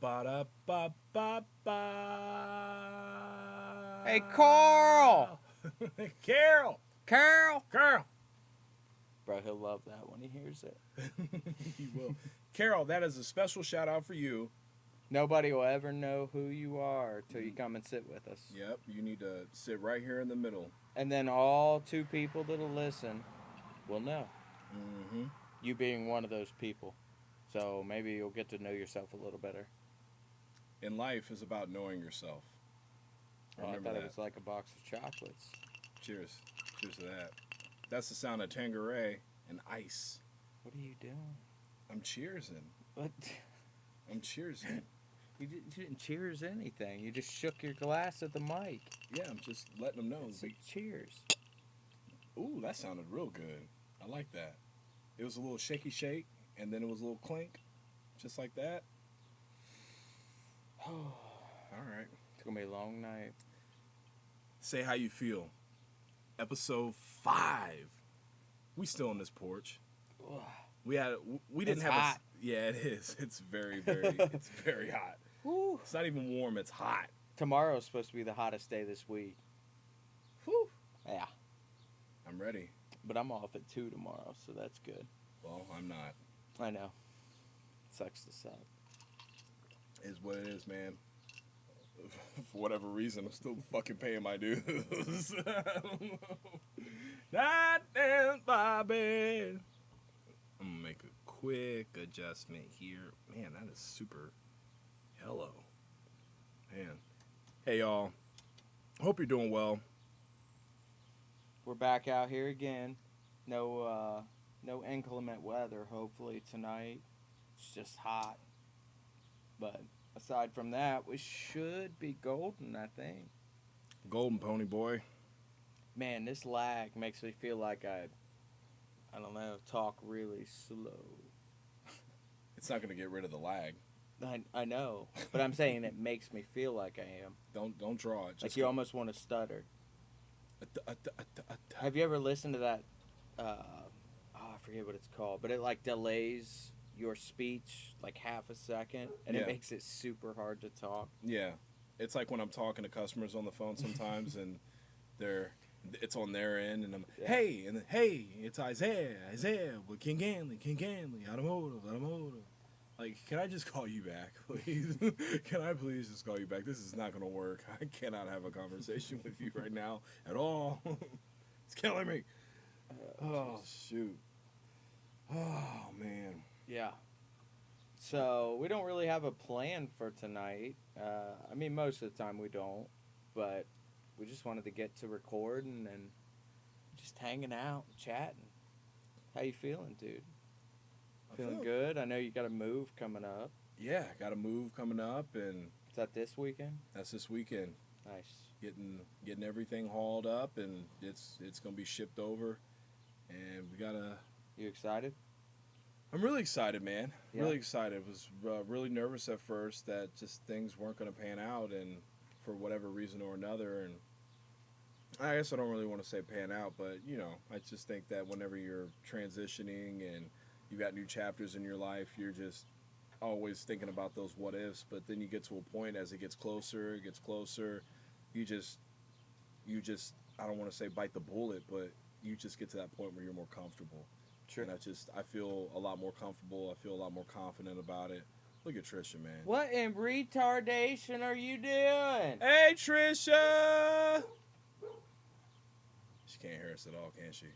Ba-da-ba-ba-ba. Hey, Carl! Carol! Carl! Carol! Bro, he'll love that when he hears it. He will. Carol, that is a special shout out for you. Nobody will ever know who you are till you come and sit with us. Yep, you need to sit right here in the middle. And then all 2 people that'll listen will know. Mm-hmm. You being one of those people. So maybe you'll get to know yourself a little better. And life is about knowing yourself. Oh, I thought it was like a box of chocolates. Cheers. Cheers to that. That's the sound of Tanqueray and ice. What are you doing? I'm cheersing. What? I'm cheersing. You didn't cheers anything. You just shook your glass at the mic. Yeah, I'm just letting them know. Cheers. Ooh, that sounded real good. I like that. It was a little shaky shake, and then it was a little clink. Just like that. All right. It's going to be a long night. Say how you feel. Episode 5. We still on this porch. We didn't have hot. Yeah, it is. It's very hot. Woo. It's not even warm, it's hot. Tomorrow's supposed to be the hottest day this week. Whew. Yeah. I'm ready. But I'm off at 2 tomorrow, so that's good. Well, I'm not. I know. Sucks to suck. Is what it is, man. For whatever reason, I'm still fucking paying my dues. I don't know. That damn Bobby. I'm gonna make a quick adjustment here. Man, that is super hello. Man. Hey y'all. Hope you're doing well. We're back out here again. No inclement weather, hopefully, tonight. It's just hot. But aside from that, we should be golden, I think. Golden Pony Boy. Man, this lag makes me feel like I don't know, talk really slow. It's not gonna get rid of the lag. I know, but I'm saying it makes me feel like I am. Don't draw it. Just Like you almost want to stutter. Have you ever listened to that? I forget what it's called, but it like delays your speech like half a second, and it makes it super hard to talk. Yeah, it's like when I'm talking to customers on the phone sometimes, and it's on their end, and I'm hey, it's Isaiah, with King Ganley, automotive. Like, can I just call you back, please? Can I please just call you back? This is not gonna work. I cannot have a conversation with you right now at all. It's killing me. Oh shoot. Oh man. Yeah. So we don't really have a plan for tonight. I mean, most of the time we don't, but we just wanted to get to recording and just hanging out, chatting. How you feeling, dude? Feeling good? I know you got a move coming up. Yeah, got a move coming up, and is that this weekend? That's this weekend. Nice. Getting everything hauled up, and it's gonna be shipped over, and we gotta. You excited? I'm really excited, man. Yeah. Really excited. Was really nervous at first that just things weren't gonna pan out, and for whatever reason or another, and I guess I don't really want to say pan out, but I just think that whenever you're transitioning and you got new chapters in your life, you're just always thinking about those what ifs, but then you get to a point as it gets closer, you just I don't want to say bite the bullet, but you just get to that point where you're more comfortable. Sure. And I feel a lot more comfortable, I feel a lot more confident about it. Look at Trisha, man. What in retardation are you doing? Hey, Trisha! She can't hear us at all, can she?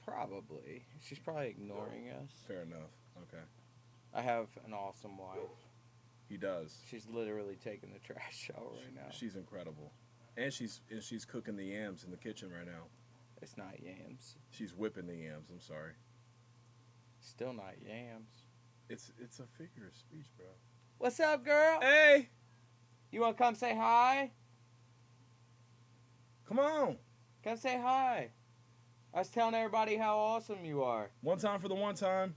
Probably. She's probably ignoring us. Fair enough. Okay. I have an awesome wife. He does. She's literally taking the trash out right now. She's incredible. And she's cooking the yams in the kitchen right now. It's not yams. She's whipping the yams, I'm sorry. Still not yams. It's a figure of speech, bro. What's up, girl? Hey! You want to come say hi? Come on! Come say hi. I was telling everybody how awesome you are. One time for the one time.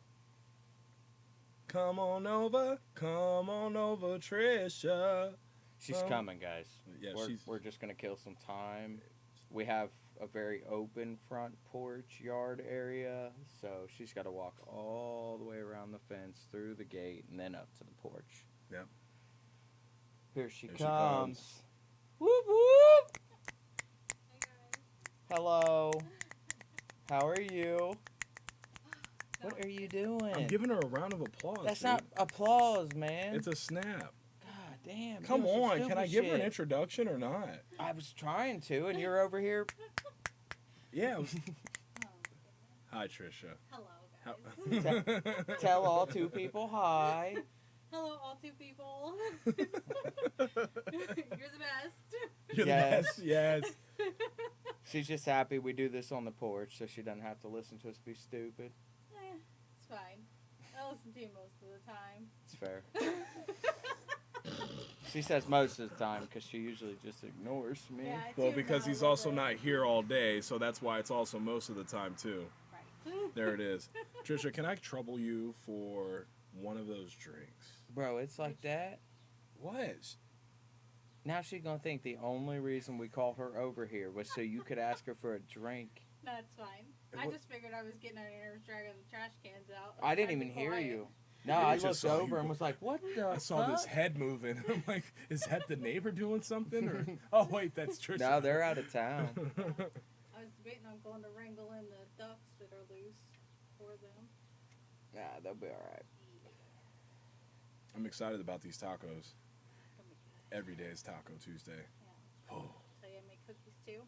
Come on over, Trisha. She's coming, guys. Yeah, we're just going to kill some time. We have a very open front porch yard area, so she's got to walk all the way around the fence, through the gate, and then up to the porch. Yep. Here she Here she comes. comes. Whoop whoop. Hey guys. Hello. How are you? No, What are you doing? I'm giving her a round of applause. That's dude. not applause, man. It's a snap. God damn. Come doing some on, can stupid I give her an shit. introduction or not? I was trying to, and you're over here. Yeah. Oh, goodness. Hi, Trisha. Hello, guys. Tell all two people hi. Hello, all two people. You're the best. You're Yes. the best. Yes. She's just happy we do this on the porch, so she doesn't have to listen to us be stupid. It's fine. I listen to you most of the time. It's fair. She says most of the time because she usually just ignores me. Yeah, I Well, tune because out a he's little also bit. not here all day, so that's why it's also most of the time too. Right. There it is. Trisha, can I trouble you for one of those drinks? Bro, it's like that. What? Now she's gonna think the only reason we called her over here was so you could ask her for a drink. No, it's fine. I What- just figured I was getting on your nerves dragging the trash cans out. I didn't Trying to even be hear quiet. you. No, Yeah, I just looked saw over you. and was like, "What the?" I saw this fuck? head moving. I'm like, is that the neighbor doing something? Or oh wait, that's Trisha. No, they're out of town. I was debating on going to wrangle in the ducks that are loose for them. Nah, they'll be all right. I'm excited about these tacos. Every day is Taco Tuesday. Oh. So you make cookies too?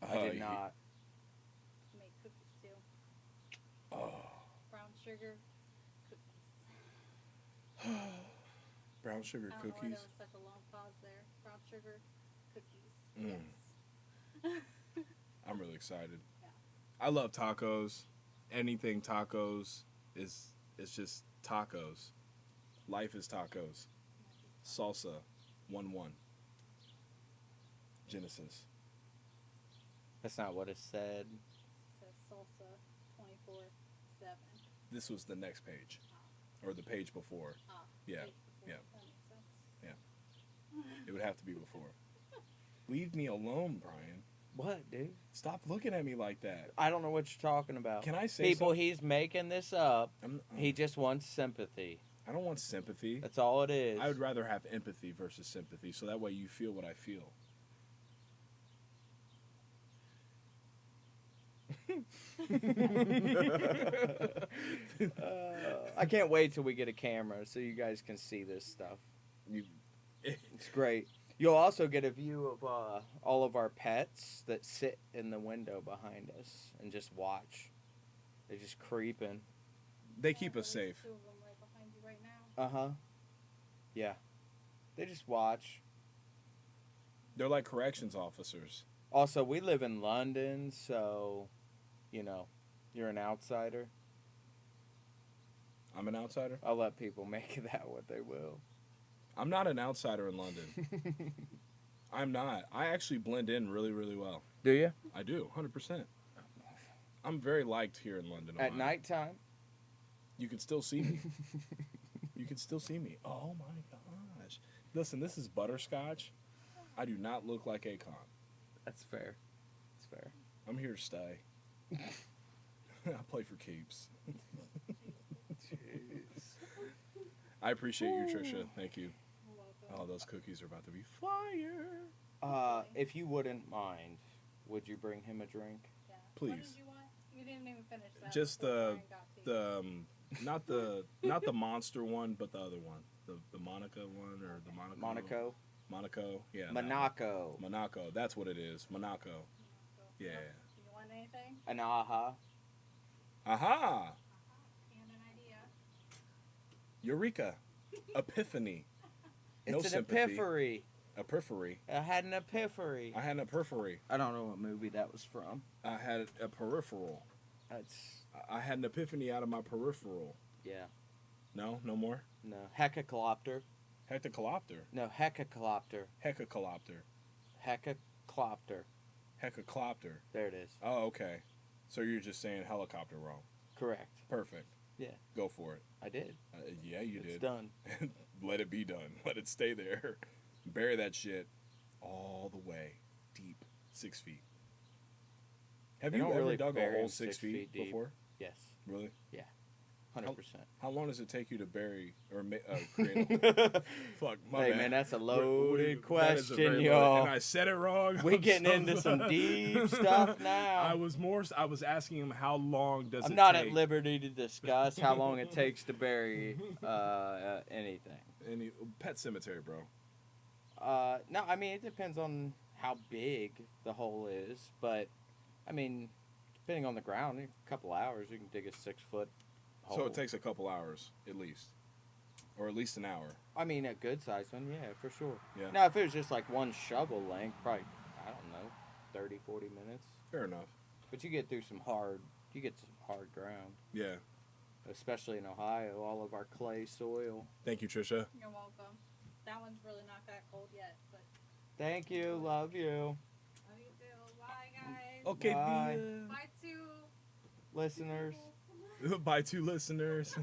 I did not. Make cookies too. Oh. Brown sugar cookies. Brown sugar I don't know why cookies. there was such a long pause there. Brown sugar cookies. Mm. Yes. I'm really excited. Yeah. I love tacos. Anything tacos is just tacos. Life is tacos. Salsa, 1-1. Genesis. That's not what it said. It says salsa 24/7. This was the next page, or the page before. Ah, Yeah, page before. yeah. That makes sense. It would have to be before. Leave me alone, Brian. What, dude? Stop looking at me like that. I don't know what you're talking about. Can I say People, something? he's making this up. I'm- He just wants sympathy. I don't want sympathy. That's all it is. I would rather have empathy versus sympathy, so that way you feel what I feel. I can't wait till we get a camera so you guys can see this stuff. You, It's great. You'll also get a view of all of our pets that sit in the window behind us and just watch. They're just creeping. they keep us There's safe. 2 of them right behind you right now. Uh-huh. Yeah. They just watch. They're like corrections officers. Also, we live in London, so, you know, you're an outsider. I'm an outsider. I'll let people make that what they will. I'm not an outsider in London. I'm not. I actually blend in really, really well. Do you? I do, 100%. I'm very liked here in London. At Ohio. nighttime? You can still see me. You can still see me. Oh my gosh. Listen, this is butterscotch. I do not look like Akon. That's fair. That's fair. I'm here to stay. I play for keeps. I appreciate you, Trisha. Thank you. You're welcome. Oh, those cookies are about to be fire. If you wouldn't mind, would you bring him a drink? Yeah. What Please. did you want? You didn't even finish that. Just before Brian got to you. not the monster one, but the other one. The Monaco one or the Monaco. Monaco? Monaco. Yeah. that one. Monaco. Monaco. That's what it is. Monaco. Yeah. Do you want anything? An aha. Aha! And an idea? Eureka! Epiphany. No It's an sympathy. epiphany. A periphery. I had an epiphany. I had a periphery. I don't know what movie that was from. I had a peripheral. That's, I had an epiphany out of my peripheral. yeah. No? No more? No. Hecaclopter. Hectocopter. No, hecaclopter. Hecacopter. Hecaclopter. Hecacopter. There it is. Oh, okay. So you're just saying helicopter wrong. Correct. Perfect. Yeah. Go for it. I did. Yeah, you It's did. done. Let it be done. Let it stay there. Bury that shit all the way deep, 6 feet. Have They you don't ever really dug a bury hole 'em 6 feet deep. before? Yes. Really? Yeah. 100%. How long does it take you to bury or create a Fuck, my Hey, bad. man, that's a That loaded is a question, very loaded- y'all. And I said it wrong. We I'm getting so into some sorry. deep stuff now. I was asking him how long does I'm it not take? at liberty to discuss how long it takes to bury anything. Any pet cemetery, bro. No, I mean, it depends on how big the hole is, but, I mean, depending on the ground, in a couple hours, you can dig a 6-foot hole. So it takes a couple hours at least, or at least an hour. I mean, a good sized one, yeah, for sure. Yeah. Now, if it was just like one shovel length, probably, I don't know, 30, 40 minutes. Fair enough. But you get through some hard ground, Yeah. especially in Ohio, all of our clay soil. Thank you, Trisha. You're welcome. That one's really not that cold yet, but Thank you, love you, love you too. Bye, guys. Okay, Bye. Bye, too. listeners. Bye, 2 listeners.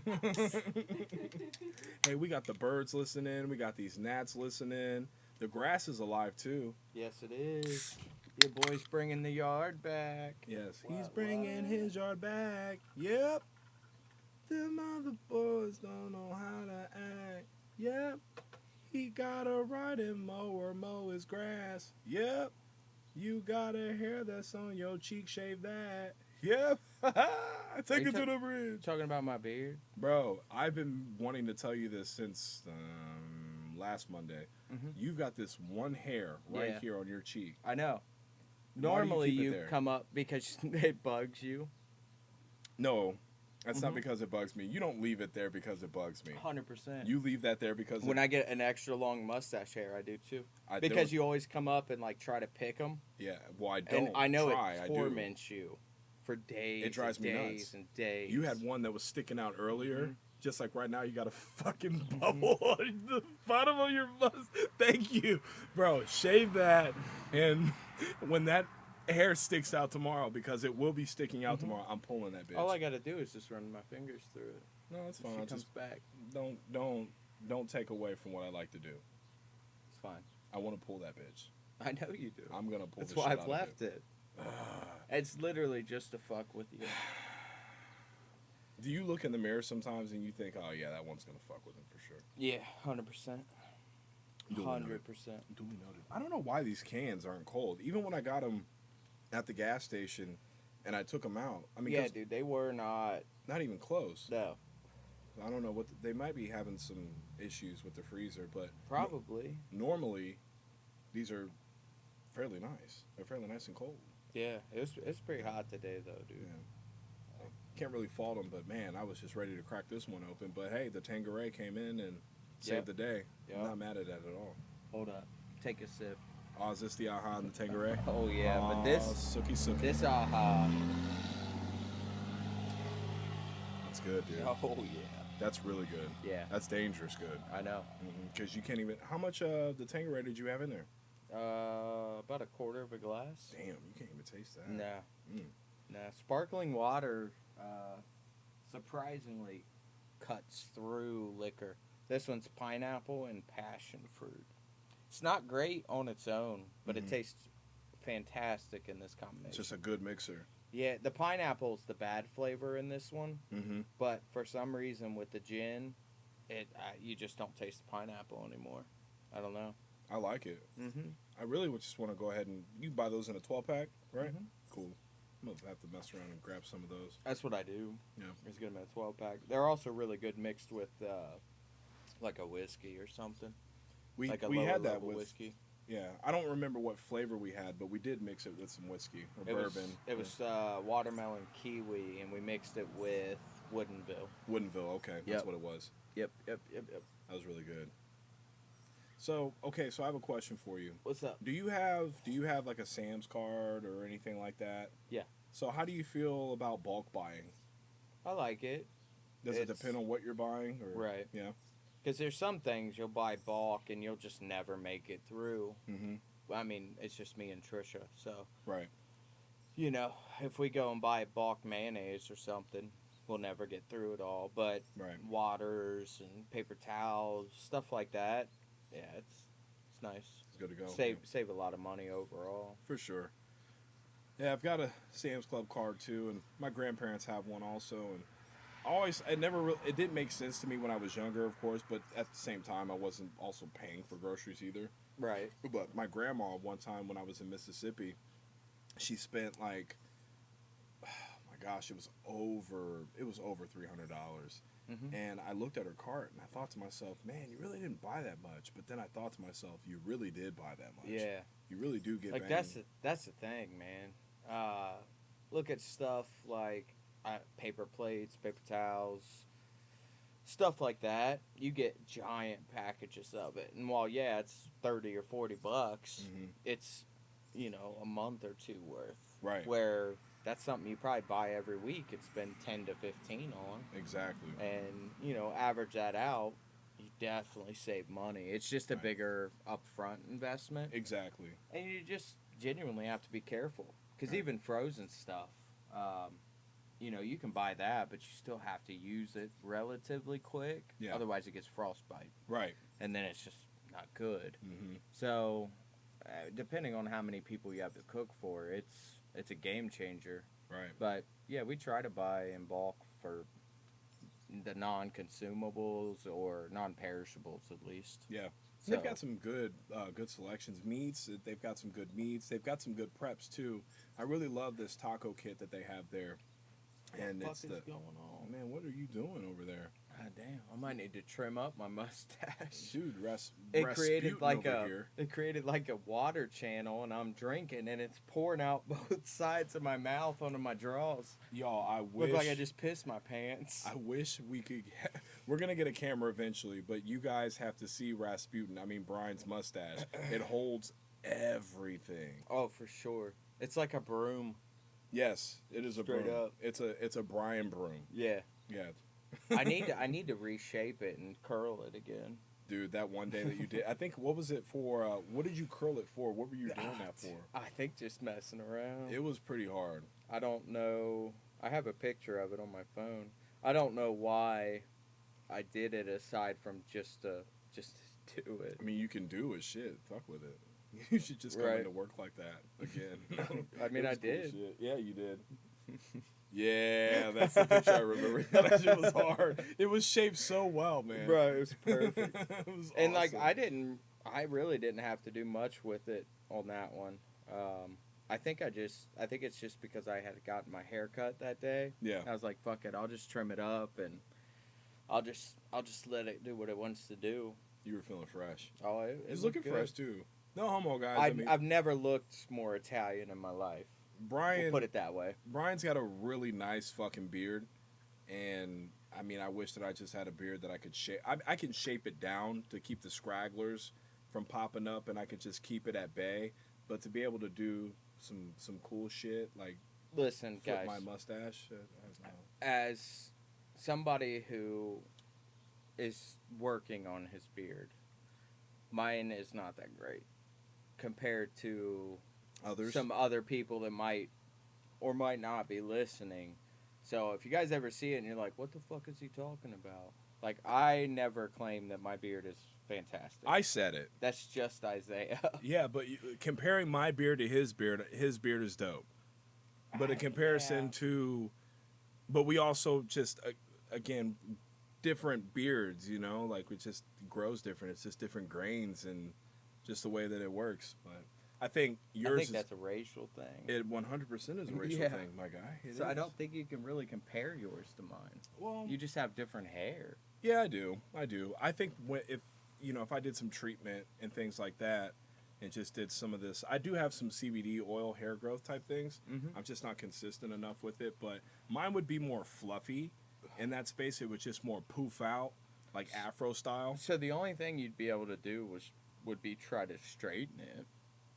Hey, we got the birds listening. We got these gnats listening. The grass is alive too. Yes, it is. Your boy's bringing the yard back. Yes, What, he's bringing his yard back. Yep. Them other boys don't know how to act. Yep. He got a riding mower, mow his grass. Yep. You got a hair that's on your cheek, shave that. Yep. Take you it to ta- the bridge. Talking about my beard. Bro, I've been wanting to tell you this since last Monday. Mhm. You've got this one hair right Yeah. here on your cheek. I know. Why do you Normally keep it you there? come up because it bugs you. No, that's not Mhm. because it bugs me. You don't leave it there because it bugs me. 100%. You leave that there because When I get an extra long mustache hair, I do too. I Because don't- you always come up and like try to pick them, Yeah, well, I don't. and I know try, it I do. torments you for days. It drives and me days nuts. and days. You had one that was sticking out earlier. Mhm. Just like right now, you got a fucking bubble on the bottom of your mustache. Thank you, bro. Shave that, and when that hair sticks out tomorrow, because it will be sticking out Mhm. tomorrow, I'm pulling that bitch. All I gotta do is just run my fingers through it. No, it's She fine. comes Just back. don't take away from what I like to do. It's fine. I want to pull that bitch. I know you do. I'm gonna pull. That's the why shit I've out left it. Of it. It's literally just to fuck with you. Do you look in the mirror sometimes and you think, oh yeah, that one's gonna fuck with him for sure? Yeah, 100%. Duly noted. 100%. Duly noted. I don't know why these cans aren't cold. Even when I got them at the gas station and I took them out, I mean, Yeah, 'cause dude, they were not. not even close. No, I don't know what they might be having some issues with the freezer, but probably. normally these are fairly nice. They're fairly nice and cold. Yeah, it's pretty hot today though, dude. Yeah. Can't really fault them, but man, I was just ready to crack this one open. But hey, the Tanqueray came in and saved Yep. the day. Yep. Not mad at that at all. Hold up, take a sip. Oh, is this the Aha and the Tanqueray? Oh yeah, but Sookie. this aha. That's good, dude. Oh yeah, That's really good. yeah. That's dangerous good. I know. Because you can't even. How much the Tanqueray did you have in there? About a quarter of a glass. Damn, you can't even taste that. Nah, Mm. nah. Sparkling water, surprisingly, cuts through liquor. This one's pineapple and passion fruit. It's not great on its own, but Mhm. it tastes fantastic in this combination. It's just a good mixer. Yeah, the pineapple's the bad flavor in this one, Mm-hmm. but for some reason with the gin, you just don't taste the pineapple anymore. I don't know. I like it. Mm-hmm. I really would just want to go ahead and you buy those in a 12-pack, right? Mhm. Cool. I'm gonna have to mess around and grab some of those. That's what I do. Yeah. It's good in a 12-pack. They're also really good mixed with like a whiskey or something. We Like a we lower had that level with whiskey. yeah. I don't remember what flavor we had, but we did mix it with some whiskey or bourbon. It was watermelon kiwi, and we mixed it with Woodinville. Woodinville. Okay, that's Yep. what it was. Yep. That was really good. So okay, so I have a question for you. What's up? Do you have like a Sam's card or anything like that? Yeah. So how do you feel about bulk buying? I like it. Does it It's- depend on what you're buying? Or, Right. Yeah. Because there's some things you'll buy bulk and you'll just never make it through. Mm-hmm. I mean, it's just me and Trisha. So, Right. you know, if we go and buy bulk mayonnaise or something, we'll never get through it all. But Right. waters and paper towels, stuff like that, yeah, it's nice. It's good to go. Save a lot of money overall. For sure. Yeah, I've got a Sam's Club card too, and my grandparents have one also, and It didn't make sense to me when I was younger, of course, but at the same time, I wasn't also paying for groceries either. Right. But my grandma, one time when I was in Mississippi, she spent like, oh my gosh, it was over $300. Mm-hmm. And I looked at her cart and I thought to myself, man, you really didn't buy that much. But then I thought to myself, you really did buy that much. Yeah. You really do get Like bang. that's the thing, man. Look at stuff like paper plates, paper towels, stuff like that. You get giant packages of it, and while it's $30 or $40, Mhm. it's a month or two worth. Right. Where that's something you probably buy every week and spend 10 to 15 on, Exactly. and average that out. You definitely save money. It's just a Right. bigger upfront investment. Exactly. And you just genuinely have to be careful. Because Right. even frozen stuff, you can buy that, but you still have to use it relatively quick. Yeah. Otherwise, it gets frostbite. Right. And then it's just not good. Mm-hmm. So, depending on how many people you have to cook for, it's a game changer. Right. But, yeah, we try to buy in bulk for the non-consumables or non-perishables, at least. Yeah. So, They've got some good selections. Meats, they've got some good meats. They've got some good preps, too. I really love this taco kit that they have there. And what it's the fuck is going on? Man, what are you doing over there? God damn, I might need to trim up my mustache. Dude, It created here. it created like a water channel, and I'm drinking, and it's pouring out both sides of my mouth onto my drawers. Y'all, I wish. Look like I just pissed my pants. I wish we could. We're gonna get a camera eventually, but you guys have to see Rasputin. I mean, Brian's mustache. It holds everything. Oh, for sure. It's like a broom. Yes, it is a Straight broom. up. It's a Brian broom. Yeah. Yeah. I need to reshape it and curl it again. Dude, that one day that you did, I think, what was it for? What did you curl it for? What were you doing that for? I think just messing around. It was pretty hard. I don't know. I have a picture of it on my phone. I don't know why I did it aside from just to do it. I mean, you can do it. Shit, fuck with it. You should just come Right. into work like that again. I mean, It I was cool did. shit. Yeah, you did. Yeah, that's the picture I remember. That shit was hard. It was shaped so well, man. Bro, it was perfect. It was And like awesome. I really didn't have to do much with it on that one. I think it's just because I had gotten my hair cut that day. Yeah. I was like, fuck it, I'll just trim it up and I'll just let it do what it wants to do. You were feeling fresh. Oh, it He's looked looking good. fresh too. No homo, guys. I mean, I've never looked more Italian in my life. Brian. We'll put it that way. Brian's got a really nice fucking beard, and I mean, I wish that I just had a beard that I could shape. I can shape it down to keep the scragglers from popping up, and I could just keep it at bay. But to be able to do some cool shit like Listen, flip guys. my mustache, I don't know. As somebody who is working on his beard, mine is not that great compared to Others. some other people that might or might not be listening. So if you guys ever see it and you're like, what the fuck is he talking about? Like, I never claim that my beard is fantastic. I said it. That's just Isaiah. Yeah, but comparing my beard to his beard is dope. But in comparison Yeah. to, but we also just again different beards, like it just grows different. It's just different grains and just the way that it works. But I think yours I think that's a racial thing. it 100% is a racial Yeah. thing, my guy. It So I is. don't think you can really compare yours to mine. Well, You just have different hair. yeah, I do. I think if I did some treatment and things like that, and just did some of this, I do have some CBD oil hair growth type things. Mm-hmm. I'm just not consistent enough with it, but mine would be more fluffy in that space. It would just more poof out, like Afro style. So the only thing you'd be able to do would be try to straighten it,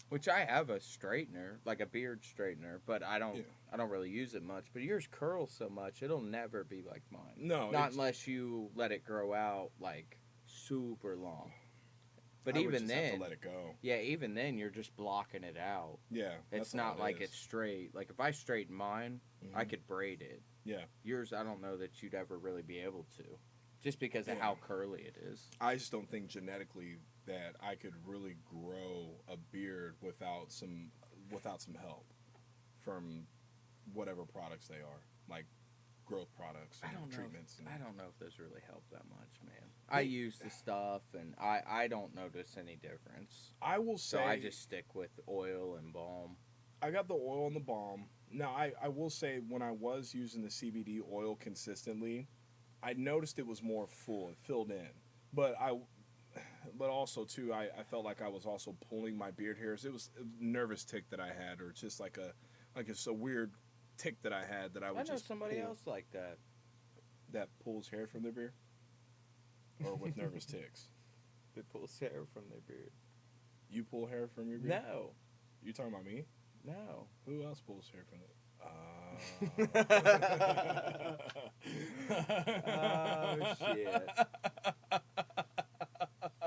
which I have a straightener, like a beard straightener, but I don't really use it much. But yours curls so much, it'll never be like mine. No, Not it's- unless you let it grow out like super long. But I would even just have then, to let it go. yeah, even then you're just blocking it out. Yeah, It's that's all not it like is. it's straight. Like if I straighten mine, I Mhm. could braid it. Yeah, Yours, I don't know that you'd ever really be able to, just because of Yeah. how curly it is. I just don't think genetically that I could really grow a beard without some help from whatever products they are, like growth products and I don't know. treatments. I don't know if those really help that much, man. I use the stuff, and I don't notice any difference. I will So say I just stick with oil and balm. I got the oil and the balm. Now I will say when I was using the CBD oil consistently, I noticed it was more full. It filled in, but also too I felt like I was also pulling my beard hairs. It was a nervous tick that I had, or just like it's a weird tick that I had that I would I know just somebody pull, else like that. that pulls hair from their beard, or with nervous ticks. They pull hair from their beard. You pull hair from your beard? No, You talking about me? no. Who else pulls hair from it? Oh shit.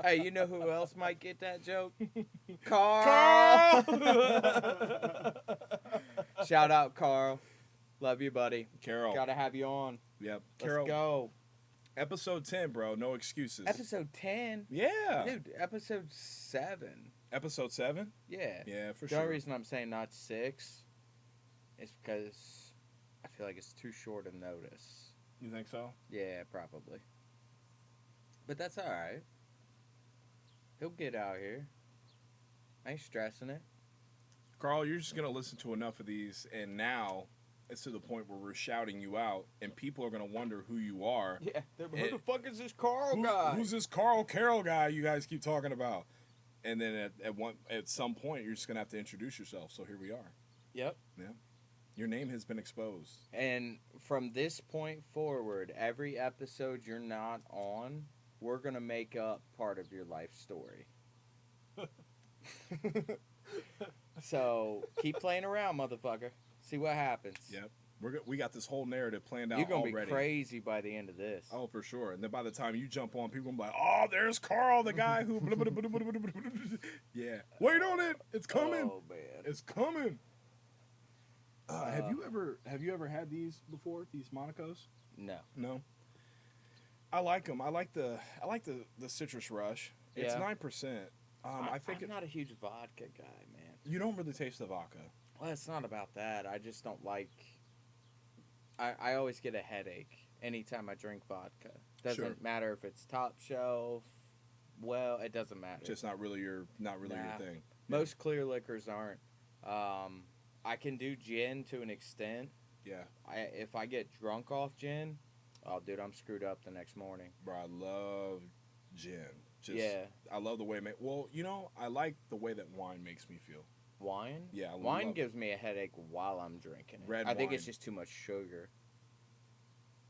Hey, you know who else might get that joke? Carl! Shout out, Carl. Love you, buddy. Carol. Gotta have you on. Yep. Let's Carol. go. Episode 10, bro. No excuses. Episode 10? Yeah. Dude, episode 7. Episode 7? Yeah. Yeah, for The sure. only reason I'm saying not 6 is because I feel like it's too short a notice. You think so? Yeah, probably. But that's alright. He'll get out here. I ain't stressing it. Carl, you're just going to listen to enough of these, and now it's to the point where we're shouting you out, and people are going to wonder who you are. Yeah, who the fuck is this Carl guy? Who's this Carl Carroll guy you guys keep talking about? And then at some point, you're just going to have to introduce yourself, so here we are. Yep. Yeah. Your name has been exposed. And from this point forward, every episode you're not on, we're going to make up part of your life story. So, keep playing around, motherfucker. See what happens. Yep. We got this whole narrative planned out You're going to already. be crazy by the end of this. Oh, for sure. And then by the time you jump on, people will be like, oh, there's Carl, the guy who... Yeah. Wait on it. It's coming. Oh, man. It's coming. Have you ever had these before? These Monacos? No. No. I like them. I like the citrus rush. It's Yeah. 9%. I think I'm not a huge vodka guy, man. you don't really taste the vodka. Well, it's not about that. I just don't like... I always get a headache anytime I drink vodka. Doesn't Sure. matter if it's top shelf. Well, it doesn't matter. Just not really your thing. Most clear liquors aren't. I can do gin to an extent. Yeah. If I get drunk off gin, oh, dude, I'm screwed up the next morning. Bro, I love gin. Yeah. I love the way I like the way that wine makes me feel. Wine? Yeah, I Wine love gives me a headache while I'm drinking it. Red I think wine. it's just too much sugar.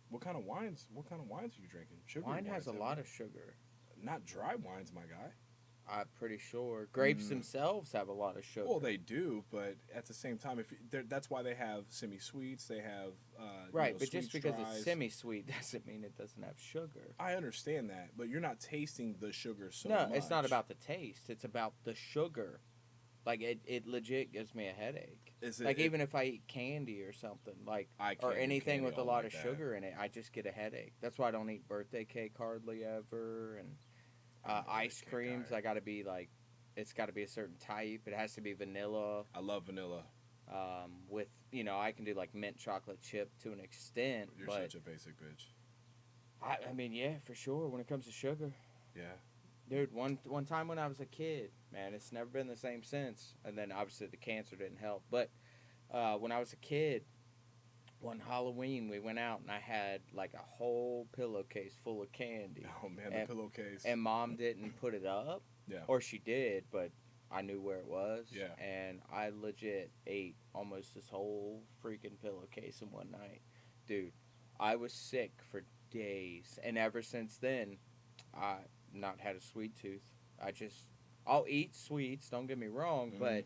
What kind of wines are you drinking? Sugary Wine has wines, a have lot you? of sugar. Not dry wines, my guy. I'm pretty sure. Grapes themselves have a lot of sugar. Well, they do, but at the same time, that's why they have semi-sweets. They have right, but just because dries. it's semi-sweet doesn't mean it doesn't have sugar. I understand that, but you're not tasting the sugar so No, much. it's not about the taste. It's about the sugar. Like, it legit gives me a headache. Even if I eat candy or something, or anything with a lot of sugar in it, I just get a headache. That's why I don't eat birthday cake hardly ever. And ice creams, it's got to be a certain type. It has to be vanilla. I love vanilla. With, I can do like mint chocolate chip to an extent. You're but such a basic bitch. I mean, yeah, for sure. When it comes to sugar. Yeah. Dude, one time when I was a kid, man, it's never been the same since. And then obviously the cancer didn't help. But when I was a kid, one Halloween we went out and I had like a whole pillowcase full of candy. Oh man, the pillowcase. And Mom didn't put it up. Yeah. Or she did, but I knew where it was. Yeah. And I legit ate almost this whole freaking pillowcase in one night. Dude, I was sick for days. And ever since then, I not had a sweet tooth. I'll eat sweets, don't get me wrong, but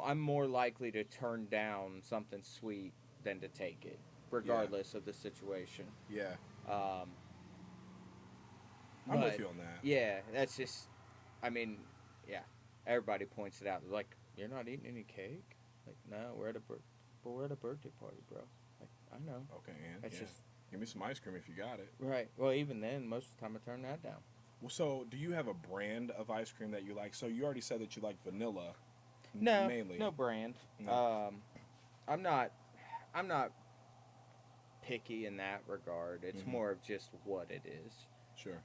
I'm more likely to turn down something sweet than to take it, regardless of the situation. Yeah. I'm with you on that. Yeah, that's just, everybody points it out. They're like, you're not eating any cake? Like, no, we're at a birthday party, bro. Like, I know. Okay, and That's just... Give me some ice cream if you got it. Right. Well, even then, most of the time I turn that down. Well, so do you have a brand of ice cream that you like? So you already said that you like vanilla. No, mainly. no brand. No. I'm not picky in that regard. It's Mhm. more of just what it is. Sure.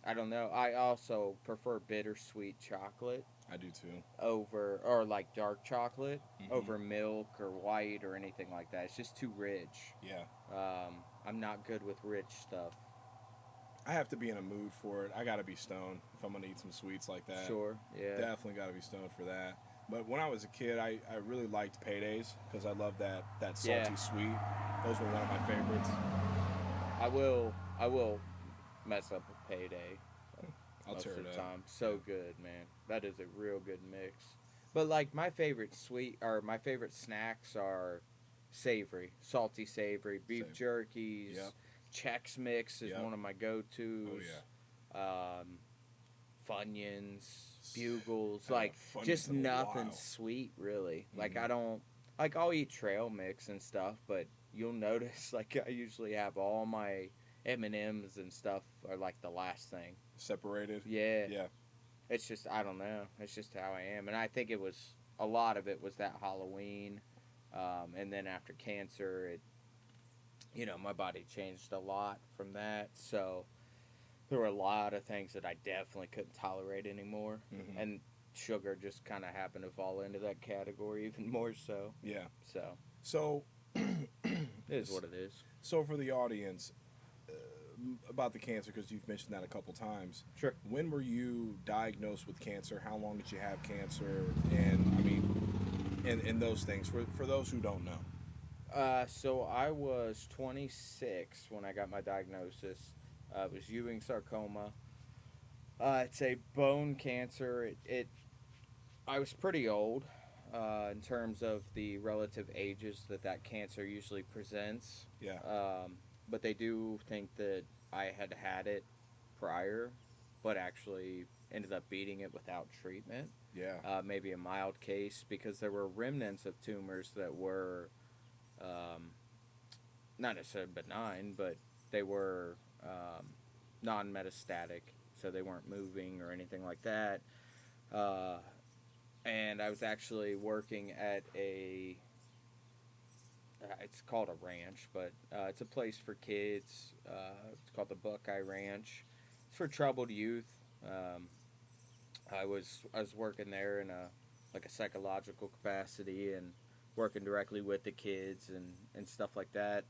I don't know. I also prefer bittersweet chocolate I do too. over, or like dark chocolate Mhm. over milk or white or anything like that. It's just too rich. Yeah. I'm not good with rich stuff. I have to be in a mood for it. I got to be stoned if I'm gonna eat some sweets like that. Sure, yeah. Definitely got to be stoned for that. But when I was a kid, I really liked paydays because I love that salty Yeah. sweet. Those were one of my favorites. I will mess up a payday I'll most tear of it the up. time. So Yeah. good, man. That is a real good mix. But like my favorite sweet or my favorite snacks are savory, salty savory, beef Same. jerkies. Yep. Chex Mix is Yep. one of my Oh go-tos. yeah. Funyuns, Bugles, I haven't like had Funyuns just in a nothing while. sweet really. Like Mhm. I don't like I'll eat trail mix and stuff, but you'll notice like I usually have all my M&Ms and stuff are like the last thing. Separated. Yeah, Yeah. it's just I don't know. It's just how I am, and I think it was a lot of it was that Halloween, and then after cancer, my body changed a lot from that. So there were a lot of things that I definitely couldn't tolerate anymore, Mhm. and sugar just kind of happened to fall into that category even more so. Yeah. So So. it is what it is. So for the audience, about the cancer, because you've mentioned that a couple times. Sure. When were you diagnosed with cancer? How long did you have cancer? And I mean, and those things for those who don't know. So I was 26 when I got my diagnosis. It was Ewing sarcoma. It's a bone cancer. I was pretty old in terms of the relative ages that cancer usually presents. Yeah. But they do think that I had it prior, but actually ended up beating it without treatment. Yeah. Maybe a mild case because there were remnants of tumors that were um, not necessarily benign, but they were non metastatic, so they weren't moving or anything like that. Uh, and I was actually working at it's called a ranch, but it's a place for kids. It's called the Buckeye Ranch. It's for troubled youth. Um, I was working there in a psychological capacity and working directly with the kids and stuff like that.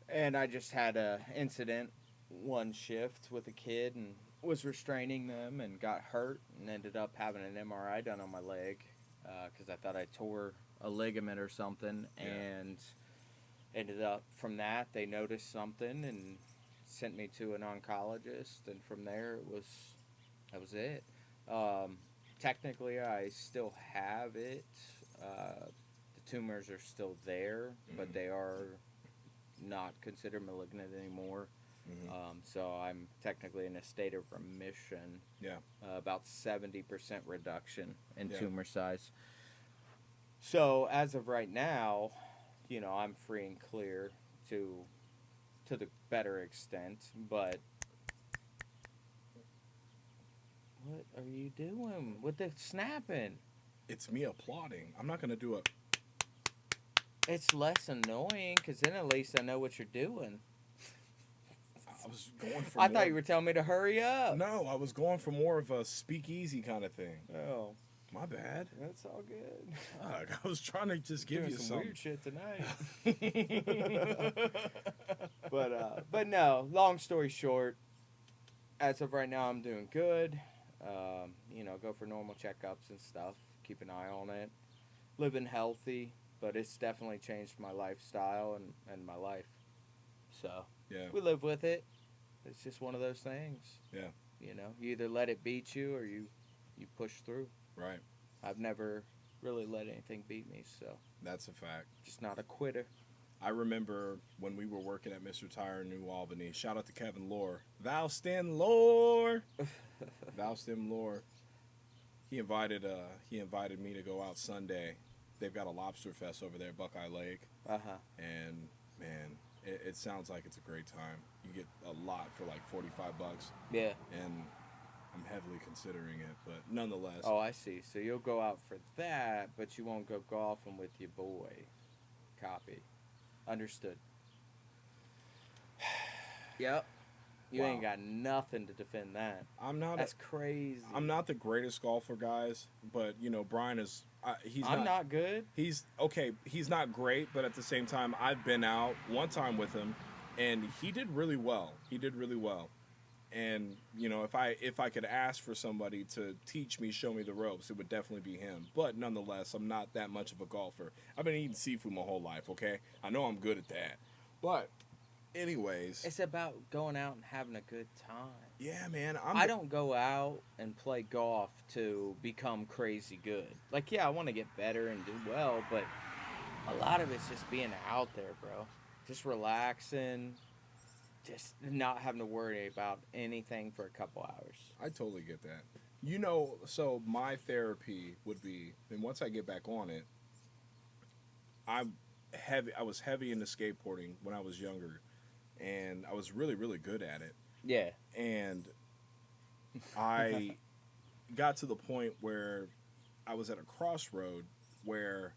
And I just had a incident one shift with a kid and was restraining them and got hurt and ended up having an MRI done on my leg because I thought I tore a ligament or something, Yeah. and ended up from that they noticed something and sent me to an oncologist, and from there that was it. Um, Technically, I still have it. The tumors are still there, but Mhm. they are not considered malignant anymore. Mhm. So I'm technically in a state of remission. Yeah. About 70% reduction in Yeah. tumor size. So as of right now, I'm free and clear to the better extent. But what are you doing with the snapping? It's me applauding. I'm not gonna do it. It's less annoying because then at least I know what you're doing. I was going for. I thought you were telling me to hurry up. No, I was going for more of a speakeasy kind of thing. Oh, My bad. that's all good. Fuck, I was trying to just give Doing you some something. weird shit tonight. but no. Long story short, as of right now, I'm doing good. Go for normal checkups and stuff. Keep an eye on it. Living healthy, but it's definitely changed my lifestyle and my life. So Yeah. we live with it. It's just one of those things. Yeah. You either let it beat you or you push through. Right. I've never really let anything beat me, so That's a fact. just not a quitter. I remember when we were working at Mr. Tire in New Albany. Shout out to Kevin Lore. Valston Lore. Valston Lore. He invited me to go out Sunday. They've got a lobster fest over there at Buckeye Lake. Uh-huh. And man, it sounds like it's a great time. You get a lot for like $45. Yeah. And I'm heavily considering it, but nonetheless. Oh, I see. So you'll go out for that, but you won't go golfing with your boy. Copy. Understood. Yep. You Wow. ain't got nothing to defend that. That's crazy. I'm not the greatest golfer, guys, but you know Brian is. He's I'm not good. He's okay. He's not great, but at the same time, I've been out one time with him, and he did really well. He did really well. And you know, if I could ask for somebody to teach me, show me the ropes, it would definitely be him. But nonetheless, I'm not that much of a golfer. I've been eating seafood my whole life. Okay, I know I'm good at that. But anyways, It's about going out and having a good time. yeah, man. I don't go out and play golf to become crazy good. Like, yeah, I want to get better and do well, but a lot of it's just being out there, bro. Just relaxing, just not having to worry about anything for a couple hours. I totally get that. You know, so my therapy would be, and once I get back on it, I was heavy into skateboarding when I was younger, and I was really, really good at it. Yeah. And I got to the point where I was at a crossroad where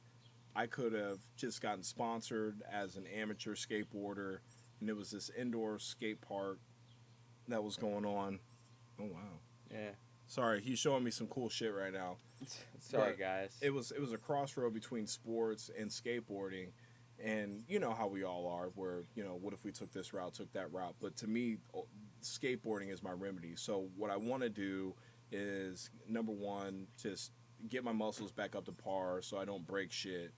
I could have just gotten sponsored as an amateur skateboarder, and it was this indoor skate park that was going on. Oh wow. Yeah. Sorry, he's showing me some cool shit right now. Sorry, But guys. It was a crossroad between sports and skateboarding, and you know how we all are. Where you know, what if we took this route, took that route? But to me, skateboarding is my remedy. So what I want to do is number one, just get my muscles back up to par, so I don't break shit.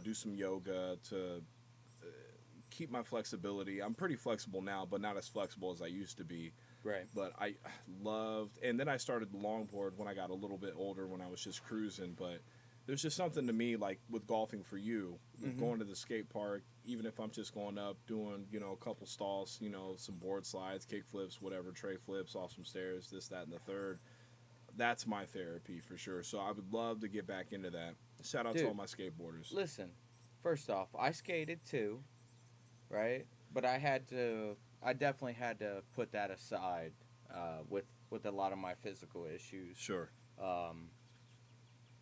Do some yoga to keep my flexibility. I'm pretty flexible now, but not as flexible as I used to be. Right. But I loved, and then I started the longboard when I got a little bit older, when I was just cruising. But there's just something to me, like with golfing for you, going to the skate park, even if I'm just going up, doing, you know, a couple stalls, you know, some board slides, kick flips, whatever, tray flips, off some stairs, this, that, and the third. That's my therapy for sure. So I would love to get back into that. Shout out to all my skateboarders. Listen, first off, I skated too, right? But I definitely had to put that aside with a lot of my physical issues. Sure.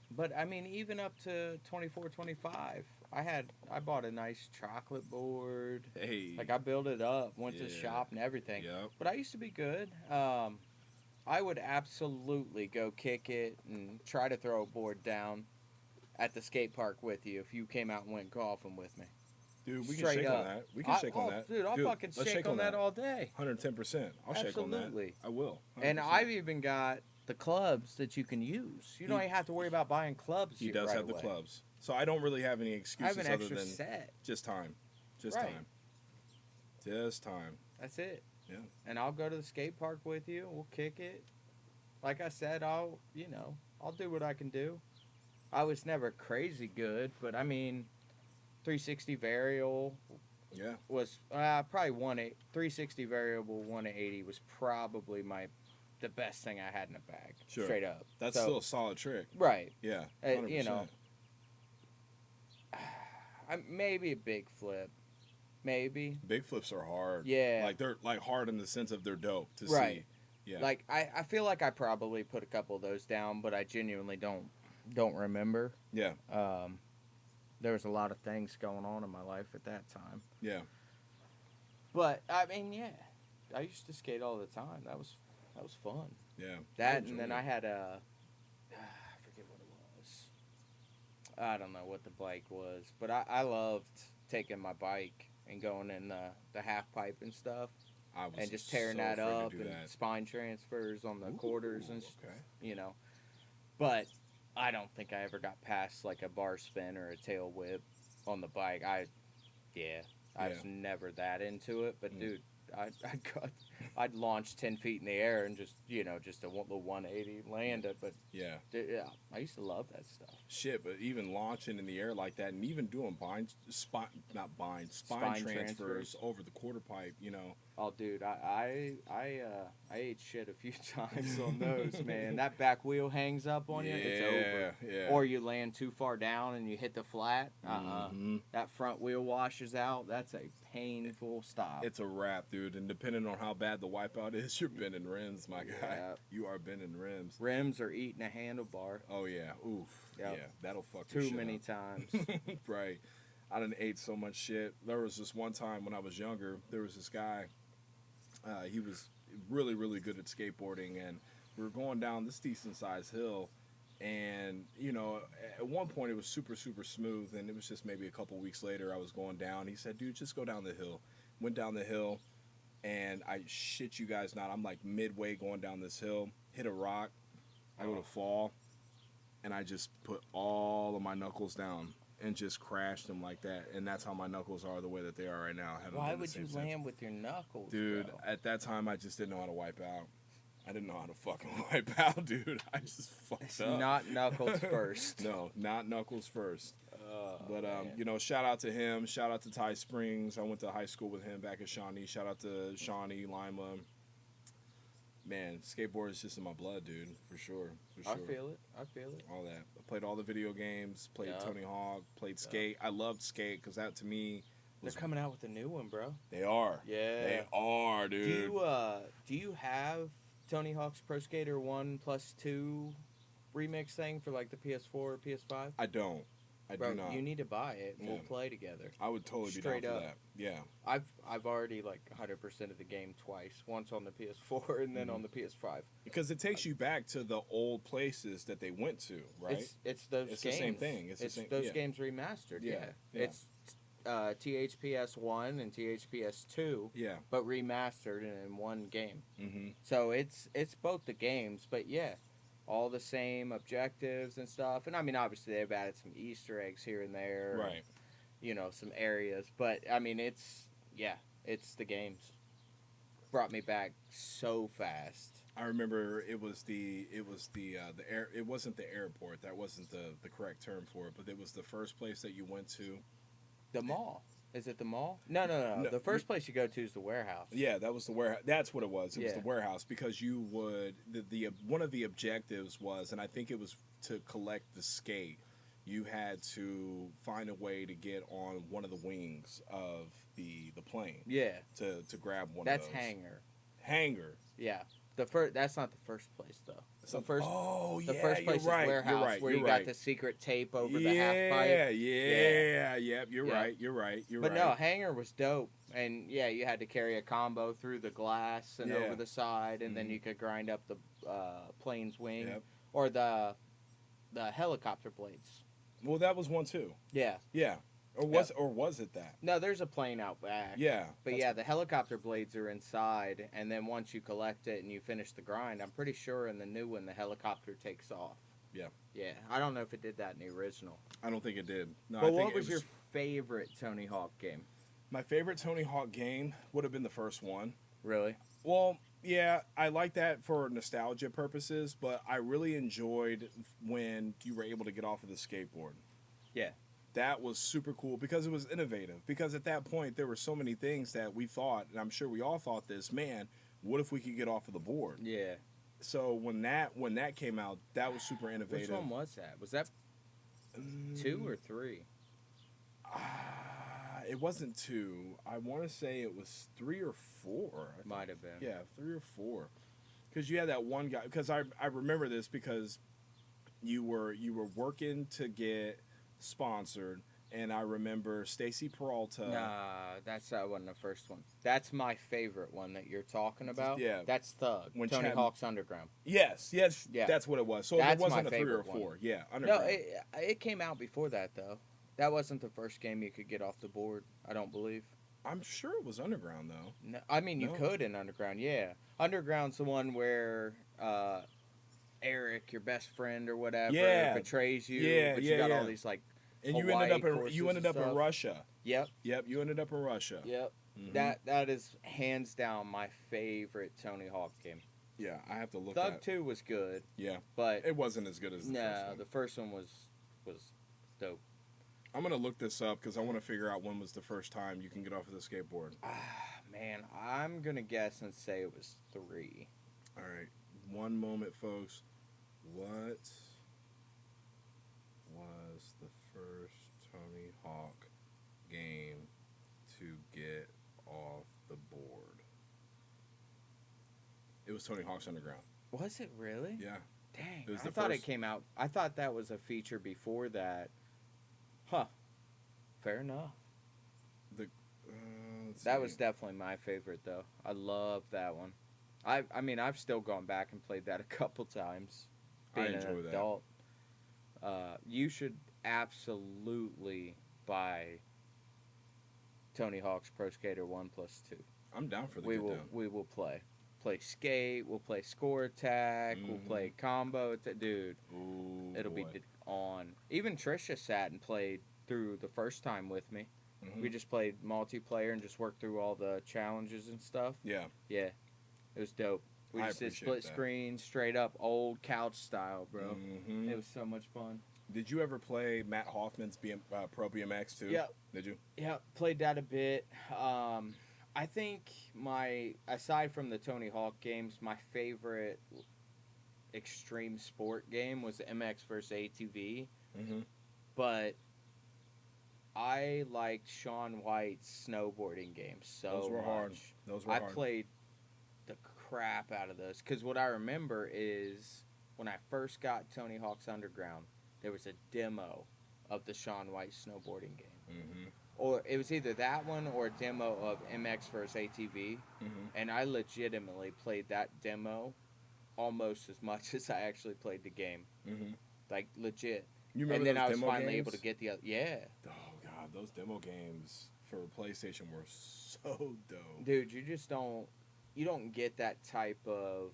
But I mean, even up to 24, 25, I bought a nice chocolate board. Hey. Like I built it up, went to shop and everything. Yep. But I used to be good. I would absolutely go kick it and try to throw a board down at the skate park with you if you came out and went golfing with me. Dude, we Straight can shake up. on that. We can shake on that. Dude, I'll fucking let's shake on that all day. 110%. I'll shake on that. Absolutely. I will. 100%. And I've even got the clubs that you can use. You don't even have to worry about buying clubs. He does right have away. the clubs. So I don't really have any I excuses have an other extra than set. just time. Just Right. time. Just time. That's it. Yeah. And I'll go to the skate park with you. We'll kick it. Like I said, I'll do what I can do. I was never crazy good, but I mean, 360 variable Yeah. was probably 360 variable 180 was probably the best thing I had in the bag. Sure. Straight up. That's So- still a solid trick. right. Yeah. 100%. You know, maybe a big flip, maybe. Big flips are hard. Yeah. Like they're like hard in the sense of they're dope to Right. see. Yeah. Like I feel like I probably put a couple of those down, but I genuinely don't remember. Yeah. There was a lot of things going on in my life at that time. Yeah. But I mean, yeah, I used to skate all the time. That was fun. Yeah. That and then I had I forget what it was. I don't know what the bike was, but I loved taking my bike and going in the half pipe and stuff, and just tearing so that afraid to up do and that. spine transfers on the quarters and okay. you know. But I don't think I ever got past like a bar spin or a tail whip on the bike. I was never that into it. But dude, I'd launch 10 feet in the air and just the 180 land it. But Yeah. I used to love that stuff. Shit, but even launching in the air like that, and even doing spine transfers over the quarter pipe, you know. Oh, dude, I ate shit a few times on those, man. That back wheel hangs up on you, it's over. Yeah. Or you land too far down and you hit the flat. That front wheel washes out. That's a painful stop. It's a wrap, dude. And depending on how bad the wipeout is, you're bending rims, my guy. Yeah. You are bending rims. Rims are eating a handlebar. Oh yeah. Oof. Yep. Yeah. That'll fuck your Too shit many up. times. Right. I done ate so much shit. There was this one time when I was younger. There was this guy. He was really, really good at skateboarding, and we were going down this decent sized hill. And at one point it was super, super smooth, and it was just maybe a couple weeks later I was going down. He said, "Dude, just go down the hill." Went down the hill, and I shit you guys not, I'm like midway going down this hill, hit a rock, I go to fall, and I just put all of my knuckles down and just crashed them like that. And that's how my knuckles are the way that they are right now. Why would you land with your knuckles, dude? bro? At that time, I just didn't know how to wipe out. I didn't know how to fucking wipe out, dude. I just fucked It's up. not knuckles first. No, not knuckles first. But man. shout out to him. Shout out to Ty Springs. I went to high school with him back at Shawnee. Shout out to Shawnee, Lima. Man, skateboard is just in my blood, dude. For sure. For sure. I feel it. All that. I played all the video games. Played Yeah. Tony Hawk. Played skate. I loved skate because that to me They're was. coming out with a new one, bro. They are. Yeah. They are, dude. Do you have Tony Hawk's Pro Skater 1+2 remix thing for like the PS4 or PS5? I don't. I Bro, do not. you need to buy it. We'll Yeah. play together. I would totally Straight be down up. for that. Yeah. I've already like 100% of the game twice. Once on the PS4 and then on the PS5. Because it takes you back to the old places that they went to, right? It's those It's games. the same thing. It's the same- those yeah. games remastered. Yeah, Yeah. yeah. It's THPS 1 and THPS 2, Yeah. but remastered and in one game. Mm-hmm. So it's both the games, but yeah, all the same objectives and stuff. And I mean, obviously they've added some Easter eggs here and there, Right. some areas. But I mean, it's the games. Brought me back so fast. I remember it was the air. It wasn't the airport. That wasn't the correct term for it. But it was the first place that you went to. The mall. Is it the mall? No. No, The first place you go to is the warehouse. Yeah, that was the warehouse. That's what it was. It was Yeah. the warehouse because you would the one of the objectives was, and I think it was to collect the skate. You had to find a way to get on one of the wings of the plane Yeah. to grab one That's of those. Hangar. Yeah. That's not the first place though. So- The first oh, the yeah, first place you're right, is warehouse you're right, where you're you right. got the secret tape over yeah, the half pipe. yep, you're Yeah. right, you're right, you're But right. no, Hangar was dope. And yeah, you had to carry a combo through the glass and Yeah. over the side, and then Mhm. you could grind up the plane's wing Yep. or the helicopter blades. Well, that was one too. Yeah. Yeah, or was it that? No, there's a plane out back. Yeah, But that's- yeah, the helicopter blades are inside, and then once you collect it and you finish the grind, I'm pretty sure in the new one the helicopter takes off. Yeah. Yeah, I don't know if it did that in the original. I don't think it did. No, But I think what it was your favorite Tony Hawk game? my favorite Tony Hawk game would have been the first one. Really? Well, yeah, I like that for nostalgia purposes, but I really enjoyed when you were able to get off of the skateboard. Yeah. That was super cool because it was innovative. Because at that point, there were so many things that we thought, and I'm sure we all thought this, man, what if we could get off of the board? Yeah. So when that came out, that was super innovative. Which one was that? Was that 2 or 3? It wasn't 2. I want to say it was 3 or 4. I think. Might have been. Yeah, 3 or 4. Because you had that one guy. Because I remember this because you were working to get sponsored, and I remember Stacy Peralta. Nah, that wasn't the first one. That's my favorite one that you're talking about. Yeah. That's Thug. When Tony Chad- Hawk's Underground. Yes, Yeah. that's what it was. So That's it wasn't my a 3 or favorite 4. one. Yeah, No, underground. it came out before that though. That wasn't the first game you could get off the board. I don't believe. I'm sure it was underground though. No, I mean you No. could in Underground. Yeah, Underground's the one where Eric, your best friend or whatever, Yeah. betrays you. Yeah, but yeah, you got yeah. all these like. And you Hawaii ended up courses in and stuff. Russia. Yep. Yep, you ended up in Russia. Yep. Mhm. That is hands down my favorite Tony Hawk game. Yeah, I have to look Thug at. 2 was good, Yeah, but it wasn't as good as the first no, one. the first one was dope. I'm gonna look this up because I want to figure out when was the first time you can get off of the skateboard. Ah, man, I'm gonna guess and say it was 3. All right, one moment, folks. What was the first Tony Hawk game to get off the board? It was Tony Hawk's Underground. Was it really? Yeah. Dang, It was I the thought it first- came out. I thought that was a feature before that. Huh. Fair enough. Let's That see. was definitely my favorite, though. I love that one. I mean, I've still gone back and played that a couple times. I Being enjoy an that. adult, you should absolutely buy Tony Hawk's Pro Skater 1+2. I'm down for the We get will down. we will play skate. We'll play score attack. We'll play combo. Dude, Ooh, it'll boy. be on. Even Trisha sat and played through the first time with me. Mhm. We just played multiplayer and just worked through all the challenges and stuff. Yeah. Yeah, it was dope. We I just did appreciate split that. screen, straight up old couch style, bro. Mhm. It was so much fun. Did you ever play Matt Hoffman's Pro BMX too? Yeah. Did you? Yeah, played that a bit. I think aside from the Tony Hawk games, my favorite extreme sport game was MX vs ATV. Mm-hmm. But I liked Shaun White's snowboarding games so Those were much. hard. Those were I hard. played the crap out of those because what I remember is when I first got Tony Hawk's Underground, there was a demo of the Shaun White snowboarding game. Mm-hmm. Or it was either that one or a demo of MX vs ATV, Mm-hmm. and I legitimately played that demo almost as much as I actually played the game. Mm-hmm. Like legit. You remember And then those I was demo finally games? able to get the other. Yeah. Oh god, those demo games for PlayStation were so dope. Dude, you don't get that type of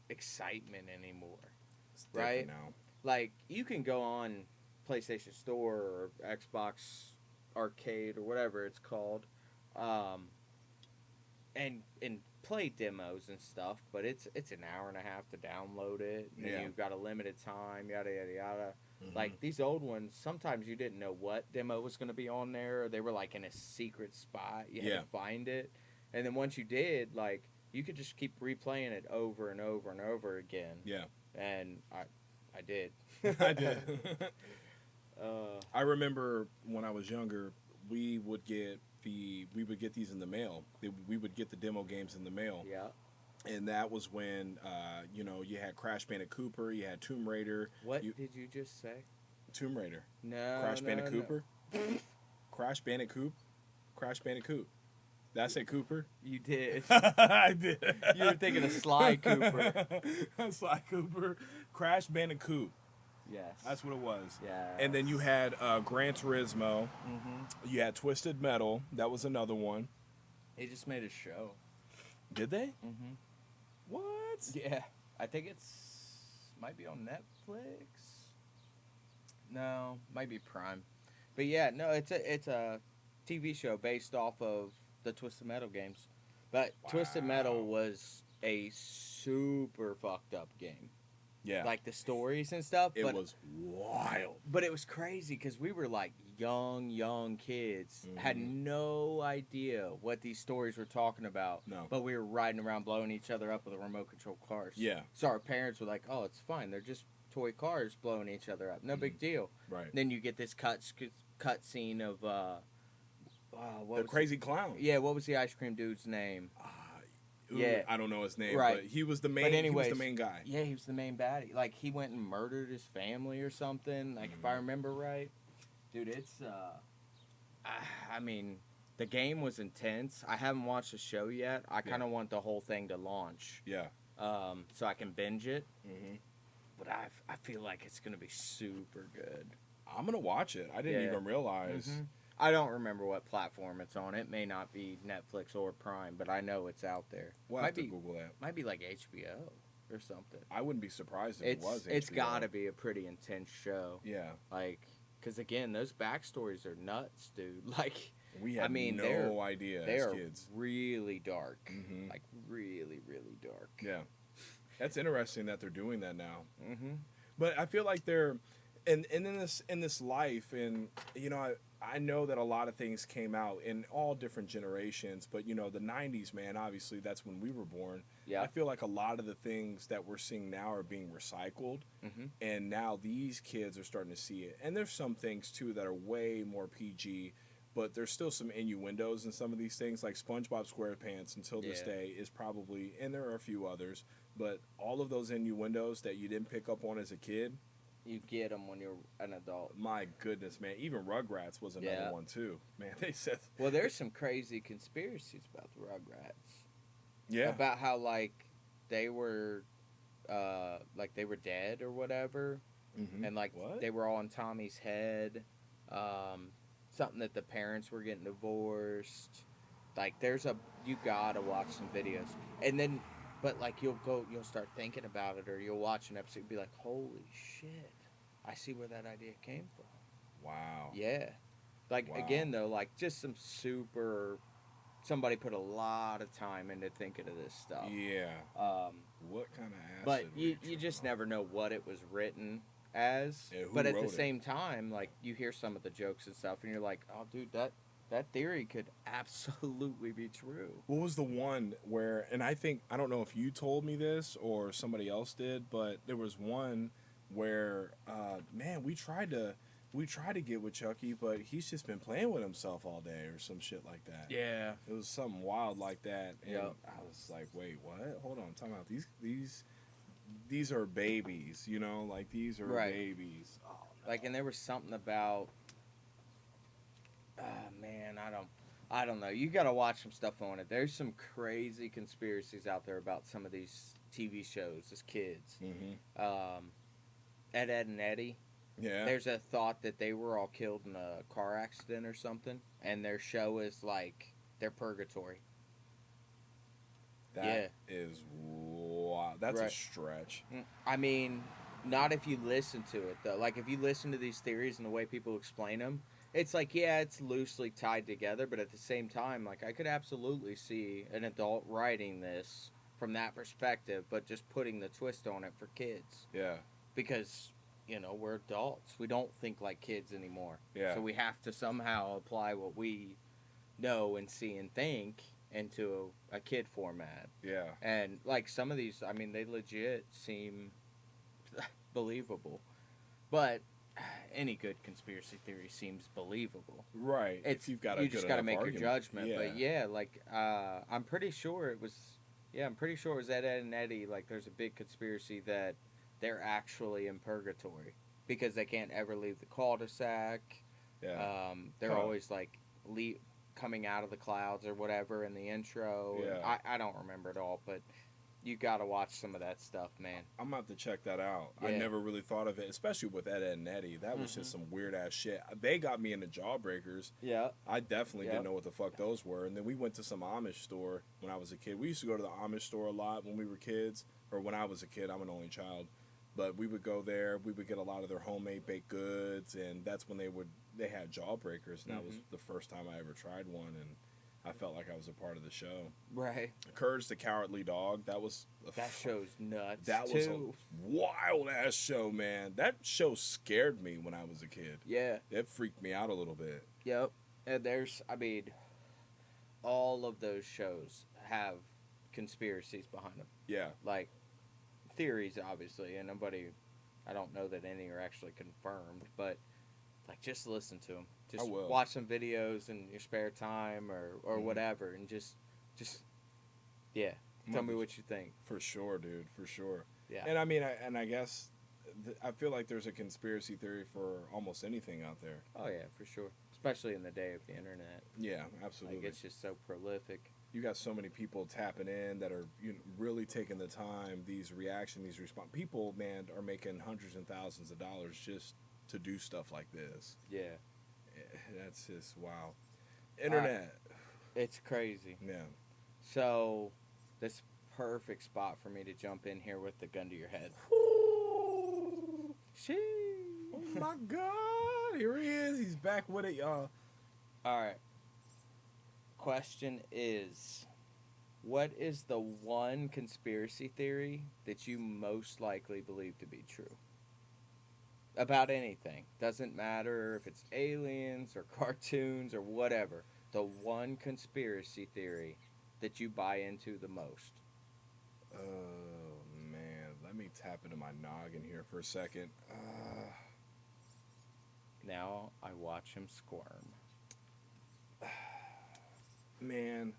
excitement anymore. It's Right? different now. Like you can go on PlayStation Store or Xbox Arcade or whatever it's called, and play demos and stuff, but it's an hour and a half to download it. And Yeah. you've got a limited time, yada yada yada. Mhm. Like these old ones, sometimes you didn't know what demo was going to be on there, or they were like in a secret spot. You had Yeah. to find it, and then once you did, like you could just keep replaying it over and over and over again. Yeah. And I did. I did. Uh, I remember when I was younger, we would get these in the mail. We would get the demo games in the mail. yeah. And that was when you had Crash Bandicoot, you had Tomb Raider. What did you just say? Tomb Raider. No. Crash no, Bandicoot. no. Crash Bandicoot. Crash Bandicoot. Did I say Cooper? You did. I did. You were thinking of Sly Cooper. Sly Cooper. Crash Bandicoot. Yes. That's what it was. Yeah. And then you had Gran Turismo. Mm-hmm. You had Twisted Metal. That was another one. They just made a show. Did they? Mm-hmm. What? Yeah. I think might be on Netflix. No, might be Prime. But yeah, no, it's a TV show based off of the Twisted Metal games. But Twisted Metal Wow. was a super fucked up game. Yeah. Like the stories and stuff. it but was wild. But it was crazy because we were like young kids, had Mhm. no idea what these stories were talking about. No. But we were riding around blowing each other up with remote control cars. Yeah. So our parents were like, "Oh, it's fine. They're just toy cars blowing each other up. No big deal." Right. Then you get this cut scene of what The was crazy clown. Yeah, what was the ice cream dude's name? Yeah. I don't know his name, Right. but he was the main. But he anyways, was the main guy. Yeah, he was the main baddie. Like he went and murdered his family or something. Like if I remember right, dude, it's I mean, the game was intense. I haven't watched the show yet. I kind of want the whole thing to launch, Yeah. so I can binge it. Mm-hmm. But I feel like it's gonna be super good. I'm gonna watch it. I didn't Yeah. even realize. Mhm. I don't remember what platform it's on. It may not be Netflix or Prime, but I know it's out there. We'll might have to be Google that. might be like HBO or something. I wouldn't be surprised if it was. It's HBO. got to be a pretty intense show. Yeah. Like, because again, those backstories are nuts, dude. Like, We had they're no idea they as are kids. really dark. Mhm. Like, really, really dark. Yeah. That's interesting that they're doing that now. Mm-hmm. But I feel like they're, and in this life, and I know that a lot of things came out in all different generations. But the '90s, man, obviously that's when we were born. Yeah. I feel like a lot of the things that we're seeing now are being recycled, Mm-hmm. and now these kids are starting to see it. And there's some things too that are way more PG. But there's still some innuendos in some of these things, like SpongeBob SquarePants until this Yeah. day is probably, and there are a few others, but all of those innuendos that you didn't pick up on as a kid, you get them when you're an adult. My goodness, man. Even Rugrats was another Yeah. one too. Man, they said. Well, there's some crazy conspiracies about the Rugrats. Yeah. About how they were they were dead or whatever, Mm-hmm. and What? they were all in Tommy's head. Something that the parents were getting divorced. Like you gotta watch some videos, and then but you'll start thinking about it, or you'll watch an episode and be like, holy shit, I see where that idea came from. Wow. Yeah. Wow. Again though, just some super, somebody put a lot of time into thinking of this stuff. Yeah. What kind of acid? But were you tripping just on? never know what it was written as. Yeah, who but at the wrote it? same time, you hear some of the jokes and stuff, and you're like, oh, dude, that theory could absolutely be true. What was the one where, and I don't know if you told me this or somebody else did, but there was one where, man, we tried to get with Chucky, but he's just been playing with himself all day or some shit like that. Yeah. It was something wild like that, and Yep. I was like, wait, what? Hold on, talking about these are babies, these are Right. babies. Oh, no. And there was something about, man, I don't know. You got to watch some stuff on it. There's some crazy conspiracies out there about some of these TV shows as kids. Mm-hmm. Ed, and Eddie. Yeah. There's a thought that they were all killed in a car accident or something, and their show is their purgatory. That is wow. That's a stretch. I mean, not if you listen to it though. If you listen to these theories and the way people explain them, it's it's loosely tied together, but at the same time, I could absolutely see an adult writing this from that perspective, but just putting the twist on it for kids. Yeah. Because, we're adults. We don't think like kids anymore. Yeah. So we have to somehow apply what we know and see and think into a kid format. Yeah. And, some of these, I mean, they legit seem believable. But any good conspiracy theory seems believable. Right. If you've got you just got to make argument. your judgment. Yeah. But I'm pretty sure it was. Yeah, I'm pretty sure it was Ed, and Eddie. There's a big conspiracy that they're actually in purgatory because they can't ever leave the cul-de-sac. Yeah. They're always coming out of the clouds or whatever in the intro. Yeah. I don't remember it all, but you got to watch some of that stuff, man. I'm about to check that out. Yeah. I never really thought of it, especially with Ed, and Eddie. That was just some weird ass shit. They got me into Jawbreakers. Yeah. I definitely didn't know what the fuck those were. And then we went to some Amish store when I was a kid. We used to go to the Amish store a lot when we were kids, or when I was a kid. I'm an only child. But we would go there. We would get a lot of their homemade baked goods, and that's when they had Jawbreakers, and that was the first time I ever tried one, and I felt like I was a part of the show. Right. Courage the Cowardly Dog. That show's nuts. That was a wild ass show, man. That show scared me when I was a kid. Yeah. It freaked me out a little bit. Yep. And all of those shows have conspiracies behind them. Yeah. Theories, obviously, and I don't know that any are actually confirmed, but just listen to them. Just watch some videos in your spare time or whatever, and just yeah. Tell me what you think. For sure, dude. For sure. Yeah. And I mean, I guess I feel like there's a conspiracy theory for almost anything out there. Oh yeah, for sure. Especially in the day of the internet. Yeah, absolutely. It's just so prolific. You got so many people tapping in that are really taking the time. These response people, man, are making hundreds and thousands of dollars just to do stuff like this. Yeah. That's just wow. Internet. It's crazy. Yeah. So, this perfect spot for me to jump in here with the gun to your head. Sheesh. Oh my God! Here he is. He's back with it, y'all. All right. Question is, what is the one conspiracy theory that you most likely believe to be true? About anything. Doesn't matter if it's aliens or cartoons or whatever. The one conspiracy theory that you buy into the most. Oh, man. Let me tap into my noggin here for a second. Now I watch him squirm. Man.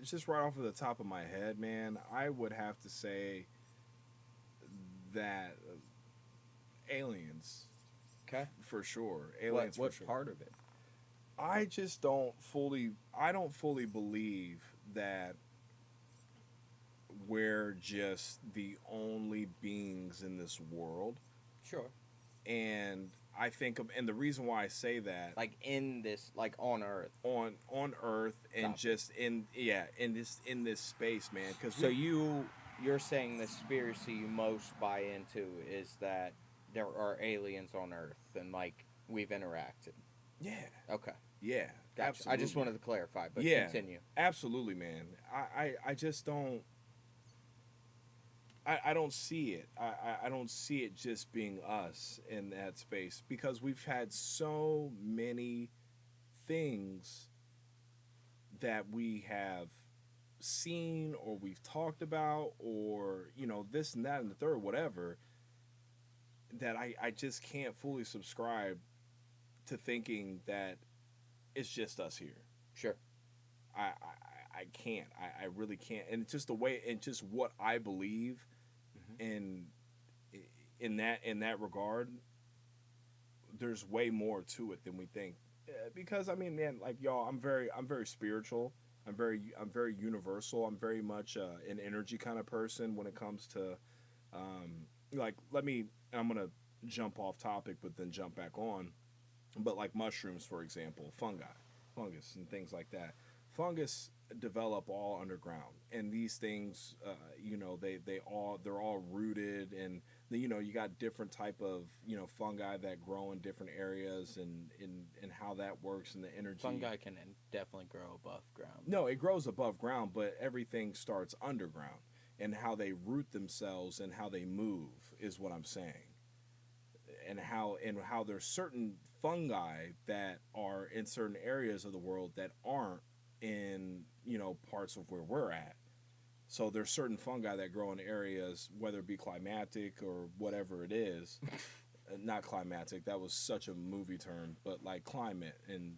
just right off of the top of my head, man, I would have to say that aliens, Okay. for sure. What Aliens for what sure. part of it? I just don't fully believe that we're just the only beings in this world. Sure. And and the reason why I say that, Like in this, like on Earth. on Earth, and Gotcha. just in this space, man, because So you're saying the conspiracy you most buy into is that there are aliens on Earth and like we've interacted. yeah, Okay. yeah, Gotcha. absolutely. I just wanted to clarify, but Yeah. continue. Absolutely, man. I just don't. I don't see it. I don't see it just being us in that space, because we've had so many things that we have seen or we've talked about, or this and that and the third, whatever, that I just can't fully subscribe to thinking that it's just us here. Sure. I can't. I really can't. And it's just the way, and just what I believe in that regard, there's way more to it than we think. Because I mean, man, like y'all, I'm very spiritual. I'm very universal. I'm very much an energy kind of person when it comes to like I'm gonna jump off topic but then jump back on. But like mushrooms, for example, fungus, and things like that. Fungus develop all underground, and these things, they're all rooted, and you got different type of fungi that grow in different areas, and how that works, and the energy. Fungi can definitely grow above ground. No, it grows above ground, but everything starts underground, and how they root themselves and how they move is what I'm saying. And how there's certain fungi that are in certain areas of the world that aren't in parts of where we're at. So there's certain fungi that grow in areas, whether it be climatic or whatever it is. Not climatic, that was such a movie term, but like climate and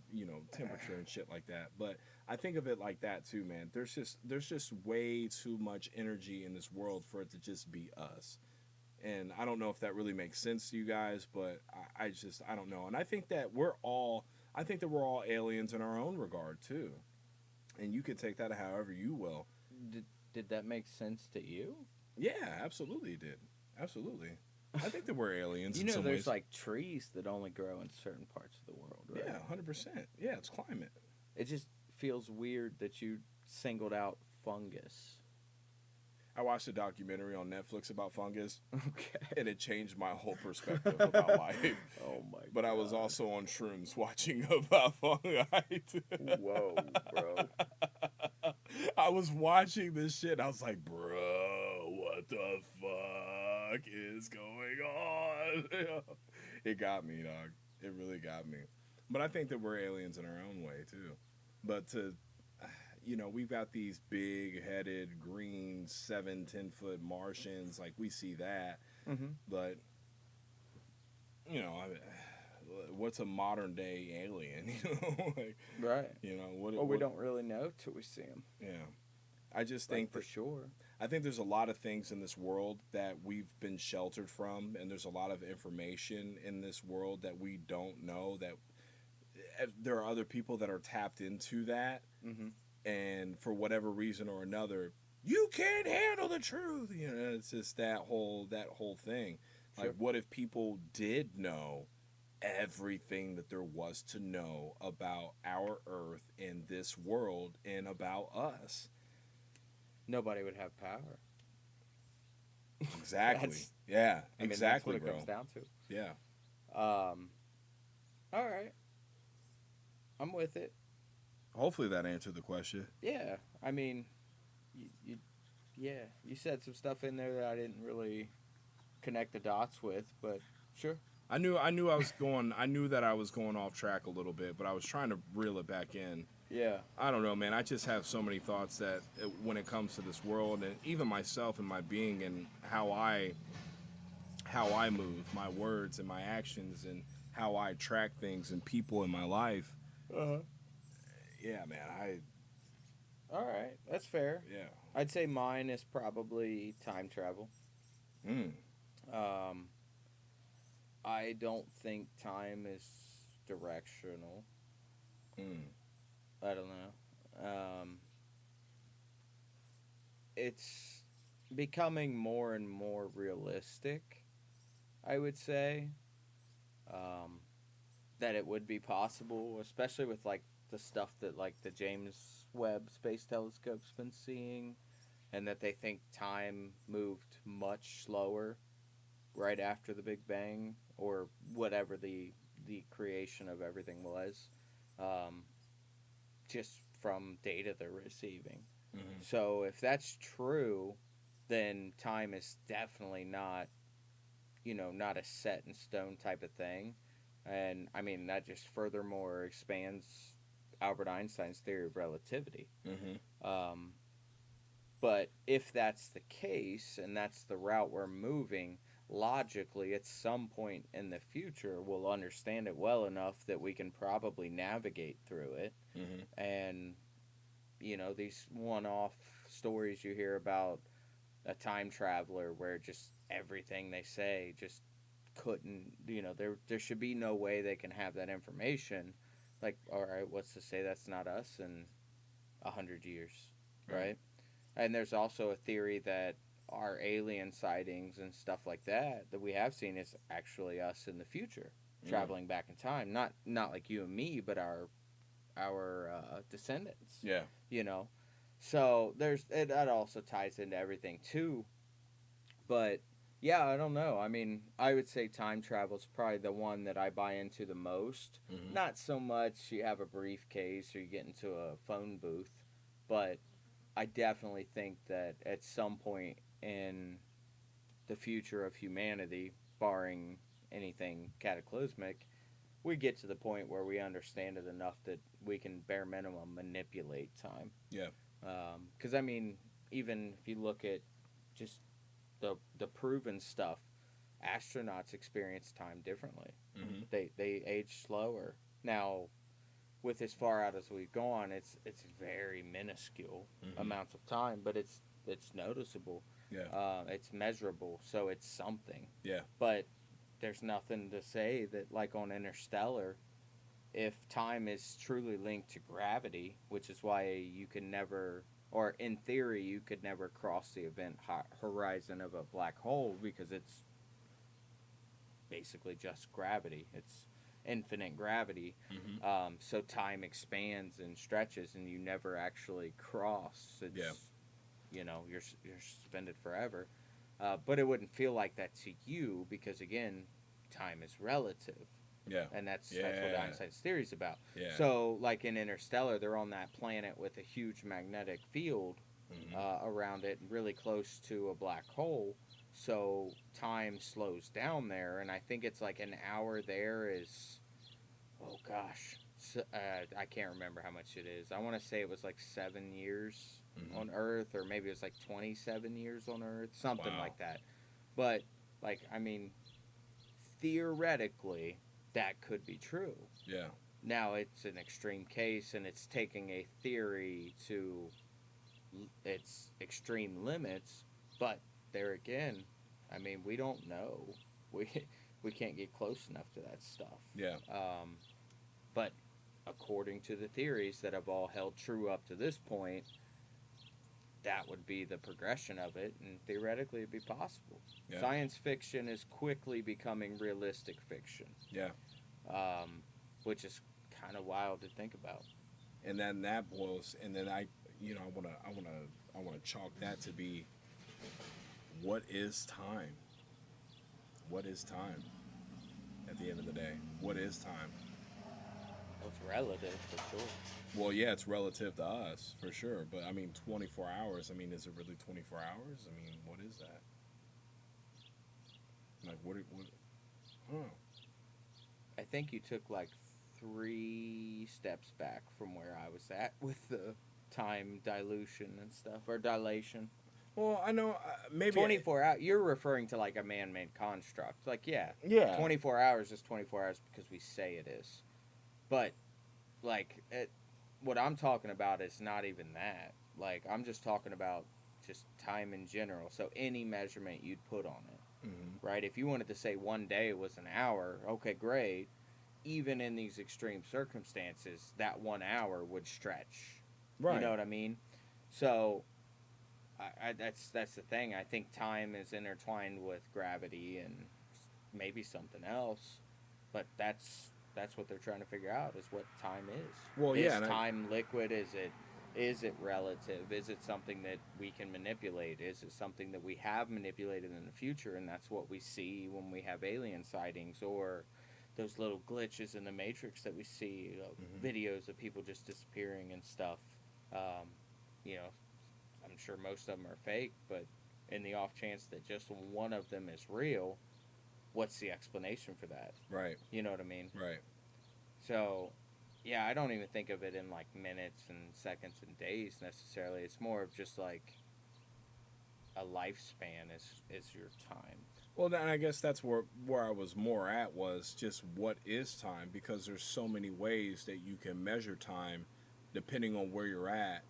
temperature and shit like that. But I think of it like that too, man. There's just way too much energy in this world for it to just be us. And I don't know if that really makes sense to you guys, but I don't know. And I think that we're all aliens in our own regard too. And you can take that however you will. Did that make sense to you? Yeah, absolutely it did. Absolutely. I think that we're aliens in some there's ways. like trees that only grow in certain parts of the world, right? Yeah, 100%. Yeah, it's climate. It just feels weird that you singled out fungus. I watched a documentary on Netflix about fungus, Okay. and it changed my whole perspective about life. Oh my god. But I was also on shrooms watching about fungi. Whoa, bro. I was watching this shit. I was like, bro, what the fuck is going on? It got me, dog. It really got me. But I think that we're aliens in our own way, too. But we've got these big-headed, green, 7-10-foot Martians. Like, we see that. Mm-hmm. But, what's a modern-day alien? Right. We don't really know till we see them. Yeah. I just think for sure. I think there's a lot of things in this world that we've been sheltered from, and there's a lot of information in this world that we don't know, that there are other people that are tapped into that. Mm-hmm. And for whatever reason or another, you can't handle the truth. It's just that whole thing. Sure. Like, what if people did know everything that there was to know about our Earth and this world and about us? Nobody would have power. Exactly. Yeah. Exactly, that's what bro. it comes down to. Yeah. All right. I'm with it. Hopefully that answered the question. Yeah, I mean, you said some stuff in there that I didn't really connect the dots with, but sure. I knew I was going. I knew that I was going off track a little bit, but I was trying to reel it back in. Yeah. I don't know, man. I just have so many thoughts that when it comes to this world, and even myself and my being, and how I move, my words and my actions, and how I track things and people in my life. Uh-huh. Yeah, man. All right, that's fair. Yeah. I'd say mine is probably time travel. Mm. Um, I don't think time is directional. Mm. I don't know. It's becoming more and more realistic, I would say, um, that it would be possible, especially with like the stuff that like the James Webb Space Telescope's been seeing, and that they think time moved much slower right after the Big Bang or whatever the creation of everything was, um, just from data they're receiving. Mm-hmm. So if that's true, then time is definitely not, not a set in stone type of thing. And I mean, that just furthermore expands Albert Einstein's theory of relativity. Mm-hmm. But if that's the case and that's the route we're moving, logically, at some point in the future, we'll understand it well enough that we can probably navigate through it. Mm-hmm. And, these one off stories you hear about a time traveler where just everything they say just couldn't, there should be no way they can have that information. Like, all right, what's to say that's not us in 100 years, right? And there's also a theory that our alien sightings and stuff like that we have seen is actually us in the future traveling back in time, not like you and me, but our descendants. Yeah. So that also ties into everything too. But yeah, I don't know. I mean, I would say time travel is probably the one that I buy into the most. Mm-hmm. Not so much you have a briefcase or you get into a phone booth, but I definitely think that at some point in the future of humanity, barring anything cataclysmic, we get to the point where we understand it enough that we can bare minimum manipulate time. Yeah. Because I mean, even if you look at just the proven stuff, astronauts experience time differently. Mm-hmm. They age slower. Now, with as far out as we've gone, it's very minuscule amounts of time, but it's noticeable. Yeah. It's measurable, so it's something. Yeah. But there's nothing to say that, like on Interstellar, if time is truly linked to gravity, which is why you can never, or in theory, you could never cross the event horizon of a black hole because it's basically just gravity. It's infinite gravity. Mm-hmm. So time expands and stretches, and you never actually cross. It's, you're suspended forever. But it wouldn't feel like that to you because, again, time is relative. Yeah. And that's what Einstein's theory is about. Yeah. So, like in Interstellar, they're on that planet with a huge magnetic field around it, really close to a black hole. So time slows down there, and I think it's like an hour there is, oh gosh, I can't remember how much it is. I want to say it was like 7 years on Earth, or maybe it was like 27 years on Earth, something like that. But like, I mean, theoretically, that could be true. Yeah. Now it's an extreme case, and it's taking a theory to its extreme limits, but there again, I mean, we don't know. We can't get close enough to that stuff. Yeah. But according to the theories that have all held true up to this point, that would be the progression of it, and theoretically it'd be possible. Yeah. Science fiction is quickly becoming realistic fiction. Yeah. Which is kind of wild to think about. And then that boils, and then I wanna chalk that to be, what is time? What is time? At the end of the day, what is time? Well, it's relative for sure. Well, yeah, it's relative to us for sure, but I mean, 24 hours. I mean, is it really 24 hours? I mean, what is that? Like, what? I don't know. I think you took like 3 steps back from where I was at with the time dilution and stuff, or dilation. Well, I know maybe 24 hours. You're referring to like a man-made construct. Like, yeah, 24 hours is 24 hours because we say it is. But like what I'm talking about is not even that. Like, I'm just talking about just time in general. So any measurement you'd put on it, right? If you wanted to say one day was an hour, okay, great. Even in these extreme circumstances, that 1 hour would stretch. Right. You know what I mean? So that's the thing. I think time is intertwined with gravity and maybe something else, but that's what they're trying to figure out is what time is. Well, is yeah, time liquid? Is it relative? Is it something that we can manipulate? Is it something that we have manipulated in the future, and that's what we see when we have alien sightings or those little glitches in the Matrix that we see, videos of people just disappearing and stuff. You know, I'm sure most of them are fake, but in the off chance that just one of them is real, what's the explanation for that? Right. You know what I mean? Right. So, yeah, I don't even think of it in like minutes and seconds and days necessarily. It's more of just like a lifespan is your time. Well, then I guess that's where I was more at was just what is time, because there's so many ways that you can measure time depending on where you're at.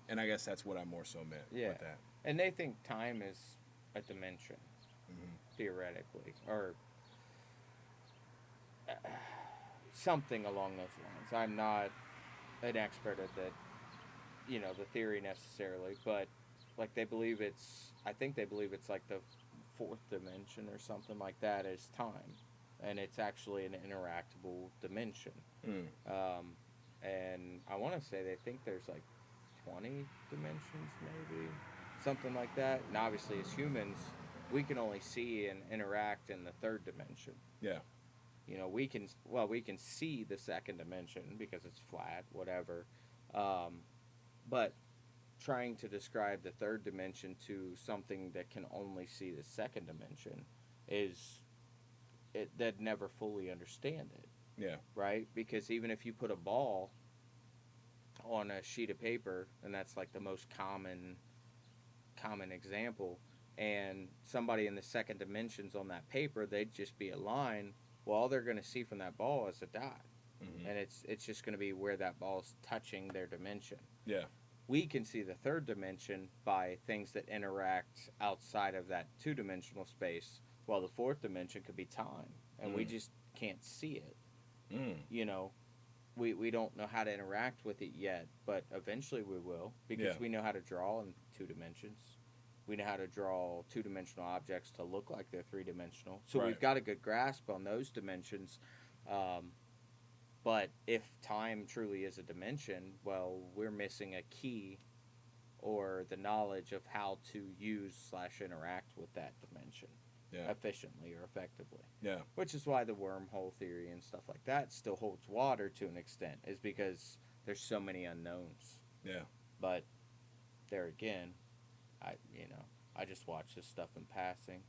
And I guess that's what I more so meant with that. And they think time is a dimension, theoretically, or something along those lines. I'm not an expert at that, the theory necessarily, but like I think they believe it's like the fourth dimension or something like that is time, and it's actually an interactable dimension. And I want to say they think there's like 20 dimensions, maybe something like that. And obviously, as humans, we can only see and interact in the third dimension. Yeah. We can see the second dimension because it's flat, whatever. But trying to describe the third dimension to something that can only see the second dimension they'd never fully understand it. Yeah. Right? Because even if you put a ball on a sheet of paper, and that's like the most common example, and somebody in the second dimensions on that paper, they'd just be a line. Well, all they're going to see from that ball is a dot. And it's just going to be where that ball's touching their dimension. Yeah. We can see the third dimension by things that interact outside of that two-dimensional space, while the fourth dimension could be time, and we just can't see it. We don't know how to interact with it yet, but eventually we will, because we know how to draw in two dimensions. We know how to draw two-dimensional objects to look like they're three-dimensional. So we've got a good grasp on those dimensions. But if time truly is a dimension, well, we're missing a key or the knowledge of how to use/interact with that dimension efficiently or effectively. Yeah. Which is why the wormhole theory and stuff like that still holds water to an extent, is because there's so many unknowns. Yeah. But there again, I just watch this stuff in passing.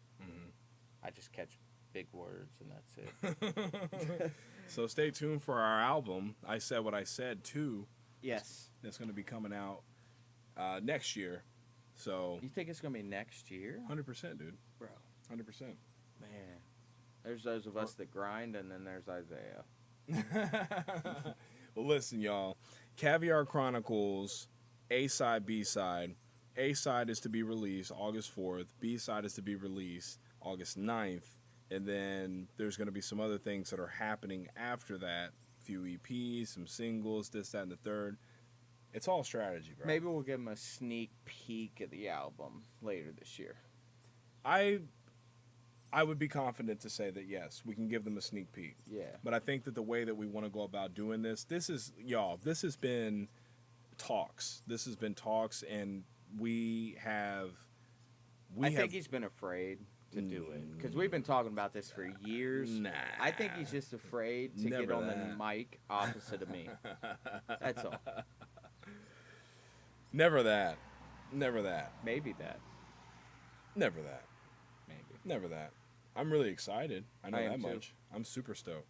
I just catch big words and that's it. So stay tuned for our album, I Said What I Said, too. Yes. That's going to be coming out next year. So You think it's going to be next year? 100%, dude. Bro. 100%. Man. There's those of us that grind, and then there's Isaiah. Well, listen, y'all. Caviar Chronicles, A-side, B-side. A-side is to be released August 4th. B-side is to be released August 9th. And then there's going to be some other things that are happening after that. A few EPs, some singles, this, that, and the third. It's all strategy, bro. Maybe we'll give them a sneak peek at the album later this year. I would be confident to say that, yes, we can give them a sneak peek. Yeah. But I think that the way that we want to go about doing this has been talks. This has been talks, and I think he's been afraid to do it, because we've been talking about this for years. Nah. I think he's just afraid to get on the mic opposite of me. That's all. Never that. Never that. Maybe that. Never that. Maybe. Never that. I'm really excited. I know I am that too. much. I'm super stoked.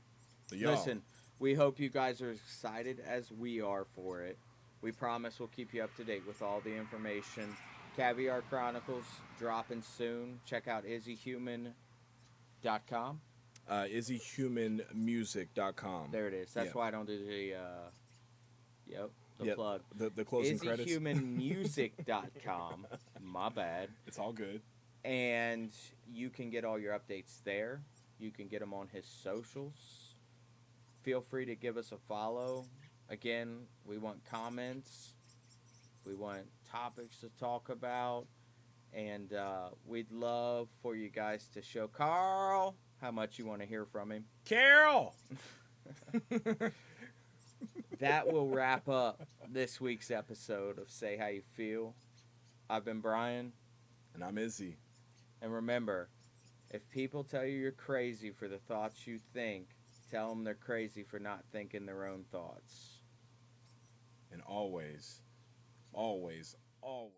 But y'all, Listen, we hope you guys are excited as we are for it. We promise we'll keep you up to date with all the information. Caviar Chronicles dropping soon. Check out izzyhuman.com. izzyhumanmusic.com. There it is. That's Yeah. why I don't do the. Yep. the Yeah, plug. the closing credits. IsAHumanMusic.com. My bad. It's all good. And you can get all your updates there. You can get them on his socials. Feel free to give us a follow. Again, we want comments. We want topics to talk about. And we'd love for you guys to show Carl how much you want to hear from him. Carol! That will wrap up this week's episode of Say How You Feel. I've been Brian. And I'm Izzy. And remember, if people tell you you're crazy for the thoughts you think, tell them they're crazy for not thinking their own thoughts. And always, always, always.